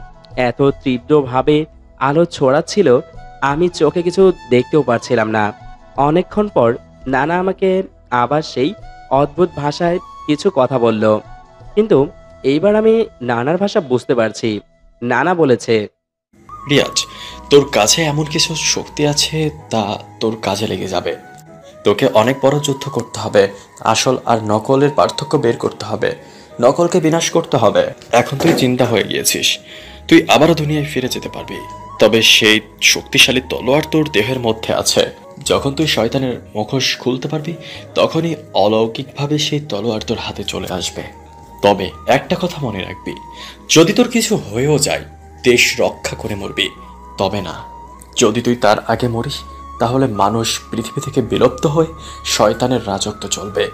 এত তীব্রভাবে আলো ছড়াচ্ছিল আমি চোখে কিছু দেখতেও পারছিলাম না। অনেকক্ষণ পর নানা আমাকে আবার সেই অদ্ভুত ভাষায় কিছু কথা বলল, কিন্তু এইবার আমি নানার ভাষা বুঝতে পারছি। নানা বলেছে, রিয়াজ, তোর কাছে এমন কিছু শক্তি আছে তা তোর কাজে লেগে যাবে। তোকে অনেক বড় যুদ্ধ করতে হবে। আসল আর নকলের পার্থক্য বের করতে হবে। নকলকে বিনাশ করতে হবে। এখন তুই চিন্তা হয়ে গিয়েছিস। তুই আবারও দুনিয়ায় ফিরে যেতে পারবি, তবে সেই শক্তিশালী তলোয়ার তোর দেহের মধ্যে আছে। যখন তুই শয়তানের মুখোশ খুলতে পারবি, তখনই অলৌকিকভাবে সেই তলোয়ার তোর হাতে চলে আসবে। তবে একটা কথা মনে রাখবি, যদি তোর কিছু হয়েও যায়, দেশ রক্ষা করে মরবি। তবে না, যদি তুই তার আগে মরিস, তাহলে মানুষ পৃথিবী থেকে বিলুপ্ত হয়ে শয়তানের রাজত্ব চলবে।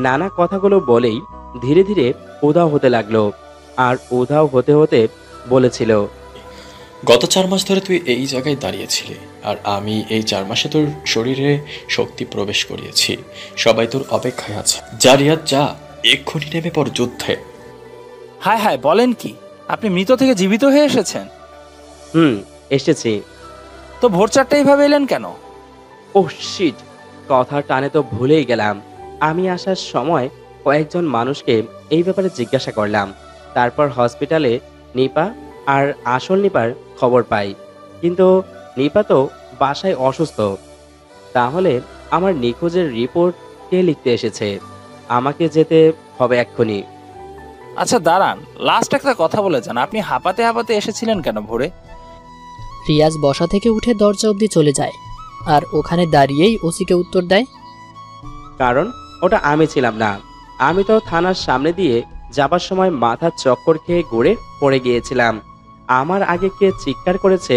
নানা কথাগুলো বলেই ধীরে ধীরে উধাও হতে লাগলো। আর উধাও হতে হতে বলেছিল, গত 4 মাস ধরে তুই এই জায়গায় দাঁড়িয়েছিলি, আর আমি এই 4 মাসে তোর শরীরে শক্তি প্রবেশ করিয়েছি। সবাই তোর অপেক্ষায় আছে। যা রিয়াজ, যা, এক্ষুনি নেমে পড় যুদ্ধে। হায় হায়, বলেন কি? আপনি মৃত থেকে জীবিত হয়ে এসেছেন? এসেছি। তো ভোর 4টায় এইভাবে এলেন কেন? ও শিট, কথা টানে তো ভুলেই গেলাম। আমি আসার সময় কয়েকজন মানুষকে এই ব্যাপারে জিজ্ঞাসা করলাম। তারপর হসপিটালে নিপা আর আসল নিপার খবর পাই, কিন্তু নিপা তো বাসায় অসুস্থ। তাহলে আমার নিখোঁজের রিপোর্ট কে লিখতে এসেছে? আমাকে যেতে হবে এক্ষুনি। আচ্ছা দাঁড়ান, লাস্ট একটা কথা বলে যান। আপনি হাঁপাতে হাঁপাতে এসেছিলেন কেন ভোরে? রিয়াজ বসা থেকে উঠে দরজা অবধি চলে যায়, আর ওখানে দাঁড়িয়েই ওসিকে উত্তর দেয়, কারণ ওটা আমি ছিলাম না। আমি তো থানার সামনে দিয়ে যাবার সময় মাথার চক্কর খেয়ে গড়ে পড়ে গিয়েছিলাম। আমার আগে কে চিৎকার করেছে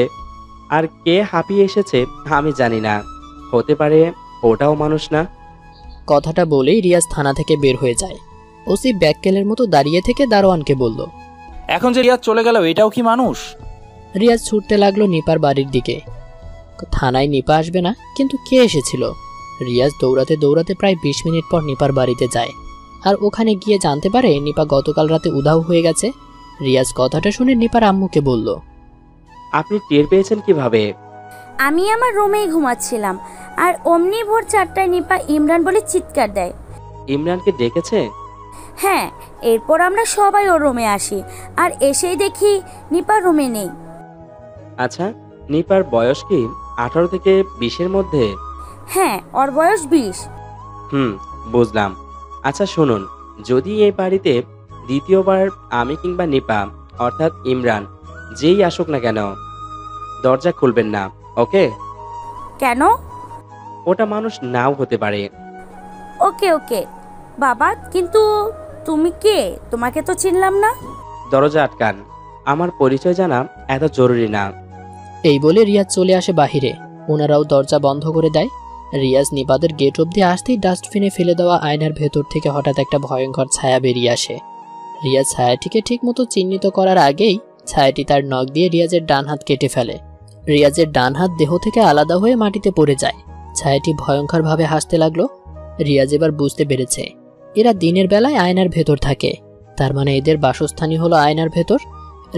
আর কে হাঁপিয়ে এসেছে আমি জানি না। হতে পারে ওটাও মানুষ না। কথাটা বলেই রিয়াজ থানা থেকে বের হয়ে যায়। ওসি ব্যাককেলের মতো দাঁড়িয়ে থেকে দারোয়ানকে বলল, এখন যে রিয়াজ চলে গেল, এটাও কি মানুষ? রিয়াজ ছুটতে লাগলো নিপার বাড়ির দিকে। থানায় নিপা আসবে না, কিন্তু কে এসেছিল? রিয়াজ দৌড়াতে দৌড়াতে প্রায় 20 মিনিট পর নিপার বাড়িতে যায়, আর ওখানে গিয়ে জানতে পারে নিপা গতকাল রাতে উধাও হয়ে গেছে। রিয়াজ কথাটা শুনে নিপার আম্মুকে বলল, আপনি টের পেয়েছেন কিভাবে? আমি আমার রুমেই ঘুমাচ্ছিলাম, আর অমনি ভোর 4টায় নিপা ইমরান বলে চিৎকার দেয়। ইমরানকে ডেকেছে? হ্যাঁ, এরপর আমরা সবাই ওর রুমে আসি, আর এসেই দেখি নিপা রুমে নেই। আচ্ছা, নিপার বয়স কি 18 থেকে 20-এর মধ্যে? হ্যাঁ, ওর বয়স 20। বুঝলাম। আচ্ছা শুনুন, যদি এই বাড়িতে দ্বিতীয়বার আমি কিংবা নিপা অর্থাৎ ইমরান যেই আসুক না কেন, দরজা খুলবেন না, ওকে? কেন? ওটা মানুষ নাও হতে পারে। ওকে ওকে বাবা, কিন্তু তুমি কে? তোমাকে তো চিনলাম না। দরজা আটকান, আমার পরিচয় জানা এত জরুরি না। এই বলে রিয়াজ চলে আসে বাহিরে। ওনারাও দরজা বন্ধ করে দেয়। রিয়াজ নিপাদের গেট অবধি আসতেই ডাস্টবিনে ফেলে দেওয়া আয়নার ভেতর থেকে হঠাৎ একটা ভয়ঙ্কর ছায়া বেরিয়ে আসে। রিয়াজ ছায়াটিকে ঠিক মতো চিহ্নিত করার আগেই ছায়াটি তার নখ দিয়ে রিয়াজের ডান হাত কেটে ফেলে। রিয়াজের ডান হাত দেহ থেকে আলাদা হয়ে মাটিতে পড়ে যায়। ছায়াটি ভয়ঙ্করভাবে হাসতে লাগলো। রিয়াজ এবার বুঝতে পেরেছে এরা দিনের বেলায় আয়নার ভেতর থাকে, তার মানে এদের বাসস্থানই হলো আয়নার ভেতর।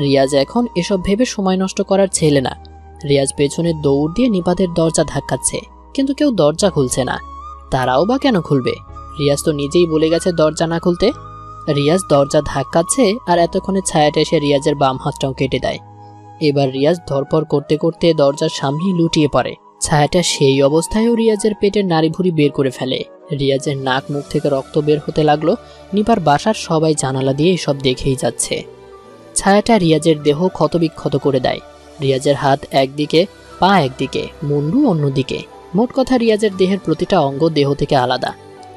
রিয়াজ এখন এসব ভেবে সময় নষ্ট করার ছেলে না। রিয়াজ পেছনে দৌড় দিয়ে নিপাদের দরজা ধাক্কাচ্ছে, কিন্তু কেউ দরজা খুলছে না। তারাও বা কেন খুলবে? রিয়াজ তো নিজেই বলে গেছে দরজা না খুলতে। রিয়াজ দরজা ধাক্কাচ্ছে, আর এতক্ষণে ছায়াটা এসে রিয়াজের বাম হাতটাও কেটে দেয়। এবার রিয়াজ ধরপড় করতে করতে দরজার সামনেই লুটিয়ে পড়ে। ছায়াটা সেই অবস্থায়ও রিয়াজের পেটের নাড়িভুড়ি বের করে ফেলে। রিয়াজের নাক মুখ থেকে রক্ত বের হতে লাগলো। নিপার বাসার সবাই জানালা দিয়ে এসব দেখেই যাচ্ছে। ছায়াটা রিয়াজের দেহ ক্ষতবিক্ষত করে দেয়। রিয়াজের হাত একদিকে, পা একদিকে, মুন্ডু অন্যদিকে। মোট কথা রিয়াজের দেহের প্রতিটা অঙ্গ দেহ থেকে আলাদা।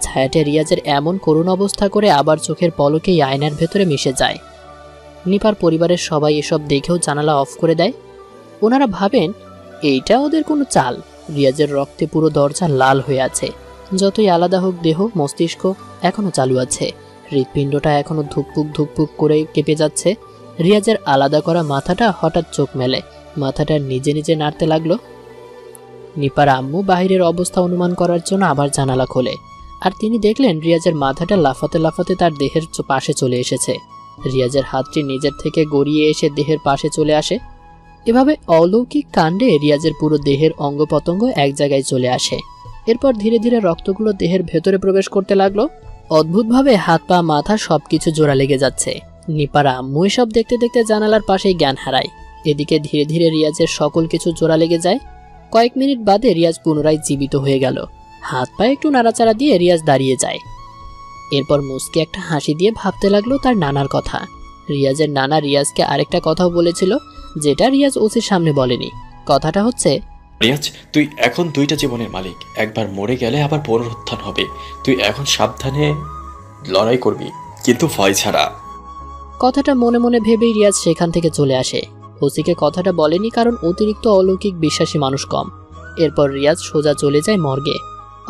ছায়াটা রিয়াজের এমন করুণ অবস্থা করে আবার চোখের পলকেই আয়নার ভেতরে মিশে যায়। নিপার পরিবারের সবাই এসব দেখেও জানালা অফ করে দেয়। ওনারা ভাবেন এইটা ওদের কোনো চাল। রিয়াজের রক্তে পুরো দরজা লাল হয়ে আছে। যতই আলাদা হোক দেহ, মস্তিষ্ক এখনো চালু আছে। হৃৎপিণ্ডটা এখনো ধুকপুক ধুকপুক করে কেঁপে যাচ্ছে। রিয়াজের আলাদা করা মাথাটা হঠাৎ চোখ মেলে। মাথাটা নিজে নিজে নাড়তে লাগলো। নিপার আম্মু বাহিরের অবস্থা অনুমান করার জন্য আবার জানালা খোলে, আর তিনি দেখলেন রিয়াজের মাথাটা লাফাতে লাফাতে তার দেহের পাশে চলে এসেছে। রিয়াজের হাতটি নিজের থেকে গড়িয়ে এসে দেহের পাশে চলে আসে। এভাবে অলৌকিক কাণ্ডে রিয়াজের পুরো দেহের অঙ্গ প্রত্যঙ্গ এক জায়গায় চলে আসে। এরপর ধীরে ধীরে রক্তগুলো দেহের ভেতরে প্রবেশ করতে লাগলো। অদ্ভুতভাবে হাত পা মাথা সবকিছু জোড়া লেগে যাচ্ছে। নিপার আম্মু এসব দেখতে দেখতে জানালার পাশেই জ্ঞান হারায়। এদিকে ধীরে ধীরে রিয়াজের সকল কিছু জোড়া লেগে যায়। কয়েক মিনিট বাদে রিয়াজ পুনরায় জীবিত হয়ে গেল। হাত পা একটু নাড়াচাড়া দিয়ে রিয়াজ দাঁড়িয়ে যায়। এরপর মুস্কি একটা হাসি দিয়ে ভাবতে লাগলো তার নানার কথা। রিয়াজের নানা রিয়াজকে আরেকটা কথাও বলেছিল, যেটা রিয়াজ ওসির সামনে বলেনি। কথাটা হচ্ছে, রিয়াজ, তুই এখন 2টা জীবনের মালিক। একবার মরে গেলে আবার পুনরুত্থান হবে। তুই এখন সাবধানে লড়াই করবি, কিন্তু ভয় ছাড়া। কথাটা মনে মনে ভেবেই রিয়াজ সেখান থেকে চলে আসে। ওসিকে কথাটা বলেনি কারণ অতিরিক্ত অলৌকিক বিশ্বাসী মানুষ কম। এরপর রিয়াজ সোজা চলে যায় মর্গে,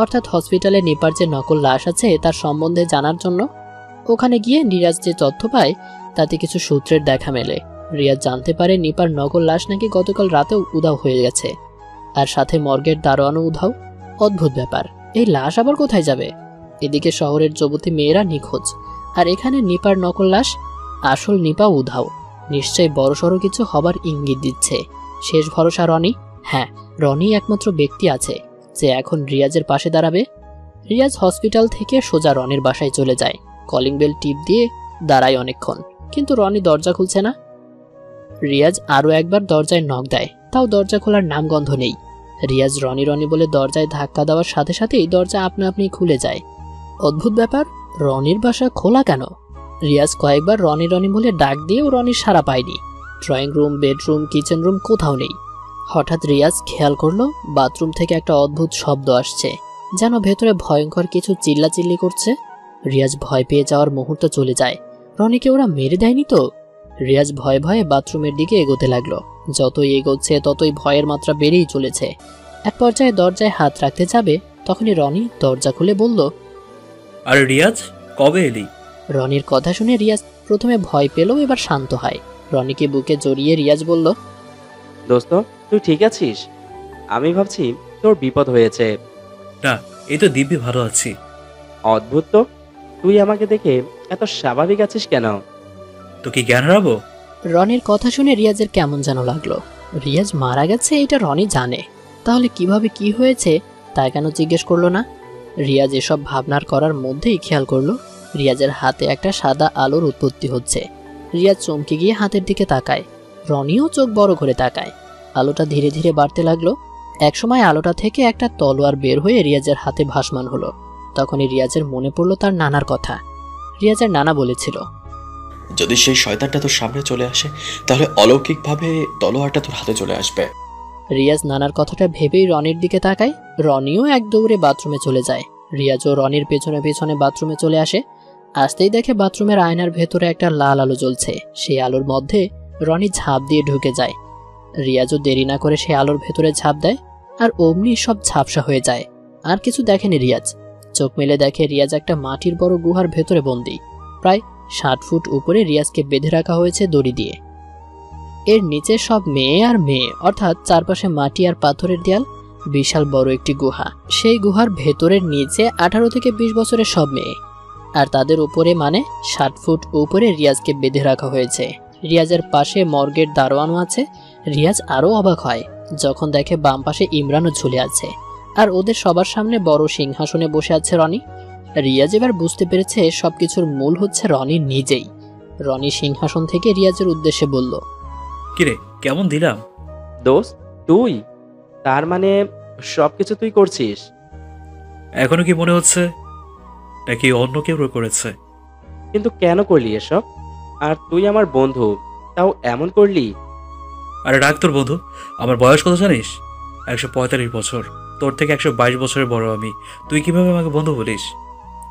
অর্থাৎ হসপিটালে নিপার যে নকল লাশ আছে তার সম্বন্ধে জানার জন্য। ওখানে গিয়ে রিয়াজ যে তথ্য পায় তাতে কিছু সূত্রের দেখা মেলে। রিয়াজ জানতে পারে নিপার নকল লাশ নাকি গতকাল রাতেও উধাও হয়ে গেছে, আর সাথে মর্গের দারোয়ানও উধাও। অদ্ভুত ব্যাপার, এই লাশ আবার কোথায় যাবে? এদিকে শহরের যুবতী মেয়েরা নিখোঁজ, আর এখানে নিপার নকল লাশ। আসল নিপা উধাও। নিশ্চয়ই বড়সড় কিছু হবার ইঙ্গিত দিচ্ছে। শেষ ভরসা রনি। হ্যাঁ, রনি একমাত্র ব্যক্তি আছে যে এখন রিয়াজের পাশে দাঁড়াবে। রিয়াজ হসপিটাল থেকে সোজা রনির বাসায় চলে যায়। কলিং বেল টিপ দিয়ে দাঁড়ায় অনেকক্ষণ, কিন্তু রনি দরজা খুলছে না। রিয়াজ আরও একবার দরজায় নক দেয়, তাও দরজা খোলার নামগন্ধ নেই। রিয়াজ রনি রনি বলে দরজায় ধাক্কা দেওয়ার সাথে সাথেই দরজা আপনা আপনি খুলে যায়। অদ্ভুত ব্যাপার, রনির বাসা খোলা কেন? রিয়াজ কয়েকবার রনি রনি বলে ডাক দিয়েও রনির সাড়া পায়নি। Drawing room, bedroom, kitchen room কোথাও নেই। হঠাৎ রিয়াজ খেয়াল করলো বাথরুম থেকে একটা অদ্ভুত শব্দ আসছে, যেন ভেতরে ভয়ঙ্কর কিছু চিল্লাচিল্লি করছে। রিয়াজ ভয় পেয়ে যাওয়ার মুহূর্ত চলে যায়। রনিকে ওরা মেরে দেয়নি তো? রিয়াজ ভয়ে ভয়ে বাথরুমের দিকে এগোতে লাগলো। যতই এগোচ্ছে ততই ভয়ের মাত্রা বেড়েই চলেছে। এক পর্যায়ে দরজায় হাত রাখতে যাবে, তখনই রনি দরজা খুলে বলল, আরে রিয়াজ, কবে এলি? রনির কথা শুনে রিয়াজ প্রথমে ভয় পেলেও এবার শান্ত হয়। রনিকে বুকে জড়িয়ে রিয়াজ বলল, দোস্ত, তুই ঠিক আছিস? আমি ভাবছি তোর বিপদ হয়েছে। না, এই তো দিব্যি ভালো আছি। অদ্ভুত তো, তুই আমাকে দেখে এত স্বাভাবিক আছিস কেন? তো কি জ্ঞান হারাবো? রনির কথা শুনে রিয়াজের কেমন যেন লাগলো। রিয়াজ মারা গেছে এটা রনি জানে, তাহলে কিভাবে কি হয়েছে তা কেন জিজ্ঞেস করলো না? রিয়াজ এসব ভাবনার করার মধ্যেই খেয়াল করলো রিয়াজের হাতে একটা সাদা আলোর উৎপত্তি হচ্ছে। রিয়াজ চমকে গিয়ে হাতের দিকে তাকায়। রনিও চোখ বড় করে তাকায়। আলোটা ধীরে ধীরে বাড়তে লাগলো। একসময় আলোটা থেকে একটা তলোয়ার বের হয়ে রিয়াজের হাতে ভাসমান হলো। তখনই রিয়াজের মনে পড়লো তার নানার কথা। রিয়াজের নানা বলেছিল, যদি সেই শয়তানটা তোর সামনে চলে আসে তাহলে অলৌকিকভাবে তলোয়ারটা তোর হাতে চলে আসবে। রিয়াজ নানার কথাটা ভেবেই রনির দিকে তাকায়। রনিও এক দৌড়ে বাথরুমে চলে যায়। রিয়াজও রনির পেছনে পেছনে বাথরুমে চলে আসে। আসতেই দেখে বাথরুমের আয়নার ভেতরে একটা লাল আলো জ্বলছে। সেই আলোর মধ্যে রনি ঝাঁপ দিয়ে ঢুকে যায়। রিয়াজও দেরি না করে সেই আলোর ভেতরে ঝাঁপ দেয়, আর অমনি সব ঝাপসা হয়ে যায়। আর কিছু দেখেনি রিয়াজ। চোখ মেলে দেখে রিয়াজ একটা মাটির বড় গুহার ভেতরে বন্দী। প্রায় 60 ফুট উপরে রিয়াজকে বেঁধে রাখা হয়েছে দড়ি দিয়ে। এর নিচে সব মেয়ে আর মেয়ে, অর্থাৎ চারপাশে মাটি আর পাথরের দেয়াল। বিশাল বড় একটি গুহা। সেই গুহার ভেতরের নিচে 18 থেকে 20 বছরের সব মেয়ে, আর তাদের উপরে মানে 60 ফুট উপরে রিয়াজকে বেঁধে রাখা হয়েছে। রিয়াজের পাশে মর্গের দারোয়ানও আছে। রিয়াজ আরও অবাক হয় যখন দেখে বাম পাশে ইমরানও ঝুলে আছে, আর ওদের সবার সামনে বড় সিংহাসনে বসে আছে রনি। রিয়াজ এবার বুঝতে পেরেছে সবকিছুর মূল হচ্ছে রনি নিজেই। রনি সিংহাসন থেকে রিয়াজের উদ্দেশ্যে বলল, কিরে, কেমন দিলাম? দোস্ত, তুই তার মানে সবকিছু তুই করছিস? এখনো কি মনে হচ্ছে নাকি অন্য কেউ করেছে? কিন্তু কেন করলি এসব? আর তুই আমার বন্ধু, তাও এমন করলি? আরে রাখ তোর বন্ধু। আমার বয়স কত জানিস? 145 বছর। তোর থেকে 122 বছরের বড় আমি। তুই কিভাবে আমাকে বন্ধু বলিস?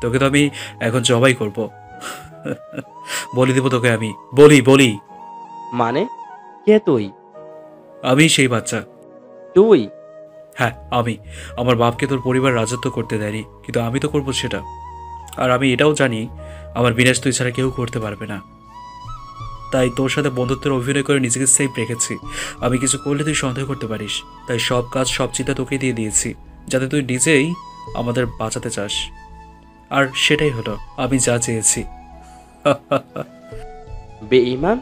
তোকে তো আমি এখন জবাই করব। বলি দিব তোকে আমি। বলি। মানে কে তুই? আমি সেই বাচ্চা। তুই? হ্যাঁ, আমি। আমার বাপকে তোর পরিবার রাজত্ব করতে দেয়নি, কিন্তু আমি তো করবো সেটা। আর আমি এটাও জানি আমার বিনাশ তুই ছাড়া কেউ করতে পারবে না। তাই তোর সাথে বন্ধুত্বের অভিনয় করে নিজেকে সেফ রেখেছি। আমি কিছু করলে তুই সন্দেহ করতে পারিস, তাই সব কাজ সব চিন্তা তোকে দিয়ে দিয়েছি, যাতে তুই নিজেই আমাদের বাঁচাতে চাস। আর সেটাই হলো আমি যা চেয়েছি। বেঈমান,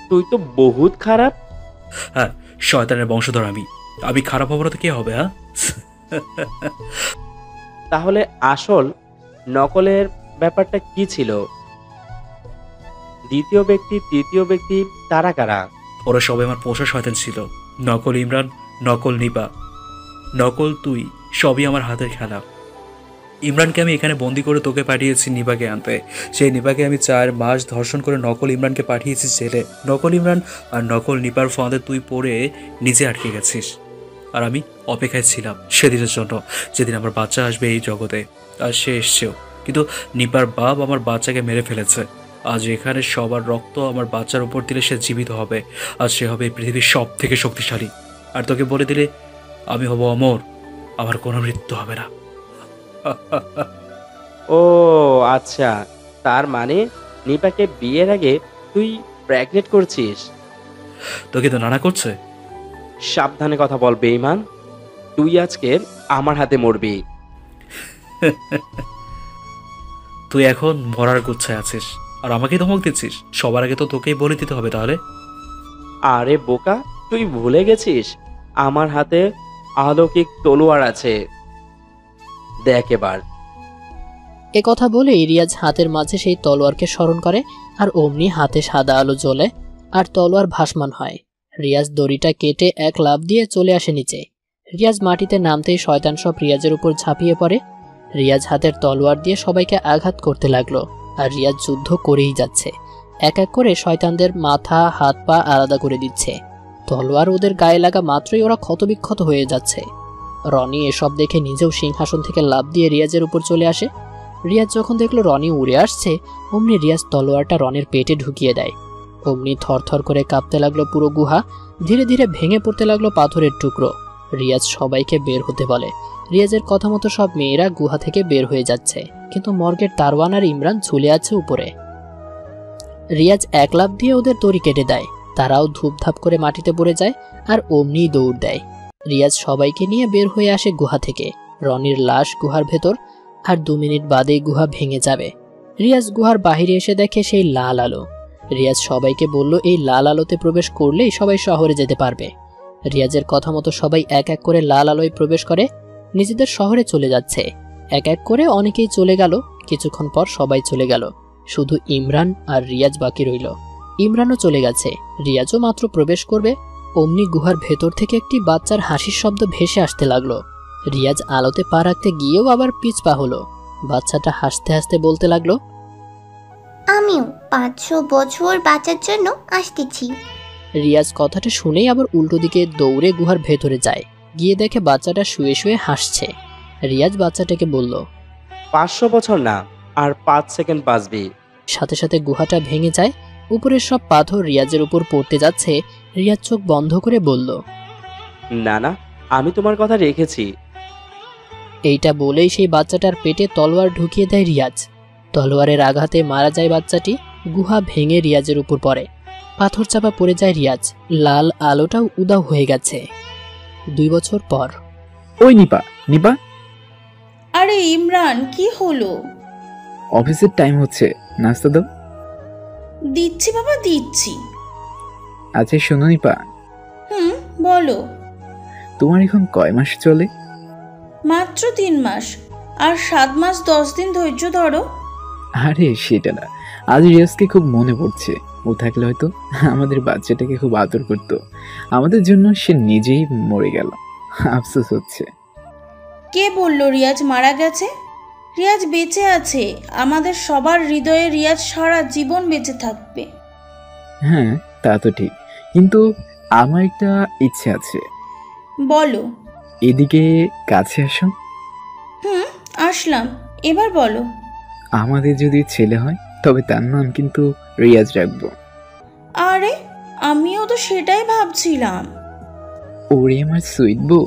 তুই তো বহুত খারাপ। হ্যাঁ, শয়তানের বংশধর আমি। আমি খারাপ হব না তো কে হবে? হ্যাঁ, তাহলে আসল নকলের ব্যাপারটা কি ছিল? দ্বিতীয় ব্যক্তি, তৃতীয় ব্যক্তি, তারা কারা? ওরা সবাই আমার পোষা শয়তান ছিল। নকল ইমরান, নকল নিপা, নকল তুই, সবই আমার হাতের খেলা। ইমরানকে আমি এখানে বন্দি করে তোকে পাঠিয়েছি নিপাকে আনতে। সেই নিপাকে আমি 4 মাস ধর্ষণ করে নকল ইমরানকে পাঠিয়েছি জেলে। নকল ইমরান আর নকল নিপার ফাঁদে তুই পড়ে নিজে আটকে গেছিস, আর আমি অপেক্ষায় ছিলাম সেদিনের জন্য যেদিন আমার বাচ্চা আসবে এই জগতে। আর সে এসছেও, কিন্তু নিপার বাপ আমার বাচ্চাকে মেরে ফেলেছে। আজ এখানে সবার রক্ত আমার বাচ্চার উপর দিলে সে জীবিত হবে, আর সে হবে এই পৃথিবীর সব থেকে শক্তিশালী। আর তোকে বলে দিলে আমি হব অমর, আমার কোনো মৃত্যু হবে না। ও আচ্ছা, তার মানে নিপাকে বিয়ের আগে তুই প্রেগনেন্ট করছিস? তোকে তো নানা করছে। সাবধানে কথা বল বেঈমান, তুই আজকে আমার হাতে মরবি। তুই এখন মরার গুচ্ছায় আছিস আর আমাকে ধমক দিচ্ছিস? সবার আগে তো তোকেই বলে দিতে হবে তাহলে। আরে বোকা, তুই ভুলে গেছিস আমার হাতে অলৌকিক তলোয়ার আছে, দেখ এবার। এ কথা বলে রিয়াজ হাতের মাঝে সেই তলোয়ারকে স্মরণ করে, আর অমনি হাতে সাদা আলো জ্বলে আর তলোয়ার ভাসমান হয়। রিয়াজ দড়িটা কেটে এক লাফ দিয়ে চলে আসে নিচে। রিয়াজ মাটিতে নামতেই শয়তান সব রিয়াজের উপর ঝাঁপিয়ে পড়ে। রিয়াজ হাতের তলোয়ার দিয়ে সবাইকে আঘাত করতে লাগলো, আর রিয়াজ যুদ্ধ করেই যাচ্ছে। এক এক করে শয়তানদের মাথা হাত পা আলাদা করে দিচ্ছে। তলোয়ার ওদের গায়ে লাগা মাত্রই ওরা ক্ষতবিক্ষত হয়ে যাচ্ছে। রনি এসব দেখে নিজেও সিংহাসন থেকে লাফ দিয়ে রিয়াজের উপর চলে আসে। রিয়াজ যখন দেখলো রনি উড়ে আসছে, অমনি রিয়াজ তলোয়ারটা রনির পেটে ঢুকিয়ে দেয়। অমনি থরথর করে কাঁপতে লাগলো পুরো গুহা, ধীরে ধীরে ভেঙে পড়তে লাগলো পাথরের টুকরো। রিয়াজ সবাইকে বের হতে বলে। রিয়াজের কথা মতো সব মেয়েরা গুহা থেকে বের হয়ে যাচ্ছে, কিন্তু মর্গের তারওয়ান আর ইমরান ঝুলে আছে উপরে। রিয়াজ এক লাফ দিয়ে ওদের দড়ি কেটে দেয়। তারাও ধূপধাপ করে মাটিতে পড়ে যায়, আর অমনি দৌড় দেয়। রিয়াজ সবাইকে নিয়ে বের হয়ে আসে গুহা থেকে। রনির লাশ গুহার ভেতর, আর 2 মিনিট বাদেই গুহা ভেঙে যাবে। রিয়াজ গুহার বাহিরে এসে দেখে সেই লাল আলো। রিয়াজ সবাইকে বলল এই লাল আলোতে প্রবেশ করলেই সবাই শহরে যেতে পারবে। রিয়াজের কথা মতো সবাই এক এক করে লাল আলোয় প্রবেশ করে নিজেদের শহরে চলে যাচ্ছে। এক এক করে অনেকেই চলে গেল। কিছুক্ষণ পর সবাই চলে গেল, শুধু ইমরান আর রিয়াজ বাকি রইল। ইমরানও চলে গেছে। রিয়াজও মাত্র প্রবেশ করবে, অমনি গুহার ভেতর থেকে একটি বাচ্চার হাসির শব্দ ভেসে আসতে লাগলো। রিয়াজ আলোতে পা রাখতে গিয়েও আবার পিছপা হলো। বাচ্চাটা হাসতে হাসতে বলতে লাগলো, আমিও 500 বছর বাঁচার জন্য আসতেছি। রিয়াজ কথাটা শুনেই আবার উল্টো দিকে দৌড়ে গুহার ভেতরে যায়। গিয়ে দেখে বাচ্চাটা শুয়ে শুয়ে হাসছে। রিয়াজ বাচ্চাটাকে বলল, 500 বছর না, আর 5 সেকেন্ড বাঁচবি। সাথে সাথে গুহাটা ভেঙে যায়। উপরের সব পাথর রিয়াজের উপর পড়তে যাচ্ছে। রিয়াজ চোখ বন্ধ করে বলল, না না, আমি তোমার কথা রেখেছি। এইটা বলেই সেই বাচ্চাটার পেটে তলোয়ার ঢুকিয়ে দেয় রিয়াজ। তলোয়ারের আঘাতে মারা যায় বাচ্চাটি। গুহা ভেঙে রিয়াজের উপর পড়ে। পাথর চাপা পড়ে যায় রিয়াজ। লাল আলোটাও উদাও হয়ে গেছে। 2 বছর পর। ওই নিপা, নিপা, আরে ইমরান, কি হলো? অফিসের টাইম হচ্ছে, নাস্তা দাও। দিচ্ছি বাবা, দিচ্ছি। আচ্ছা শোনো নিপা। বলো। তোমার এখন কয় মাস চলে? মাত্র 3 মাস, আর 7 মাস 10 দিন ধৈর্য ধরো। আরে সেটা না, আজ রিয়াজকে খুব মনে পড়ছে। ও থাকলে হয়তো আমাদের বাচ্চাটাকে খুব আদর করত। আমাদের জন্য সে নিজেই মরে গেল, আফসোস হচ্ছে। কে বললো রিয়াজ মারা গেছে? রিয়াজ বেঁচে আছে। আমাদের সবার হৃদয়ে রিয়াজ সারা জীবন বেঁচে থাকবে। হ্যাঁ তা তো ঠিক, কিন্তু আমার একটা ইচ্ছে আছে। বলো। এদিকে কাছে আসো। আসলাম, এবার বলো। আমাদের যদি ছেলে হয় তবে তার নাম কিন্তু রিয়াজ রাখবো। আরে আমিও তো সেটাই ভাবছিলাম। ওরে আমার সুইট বউ।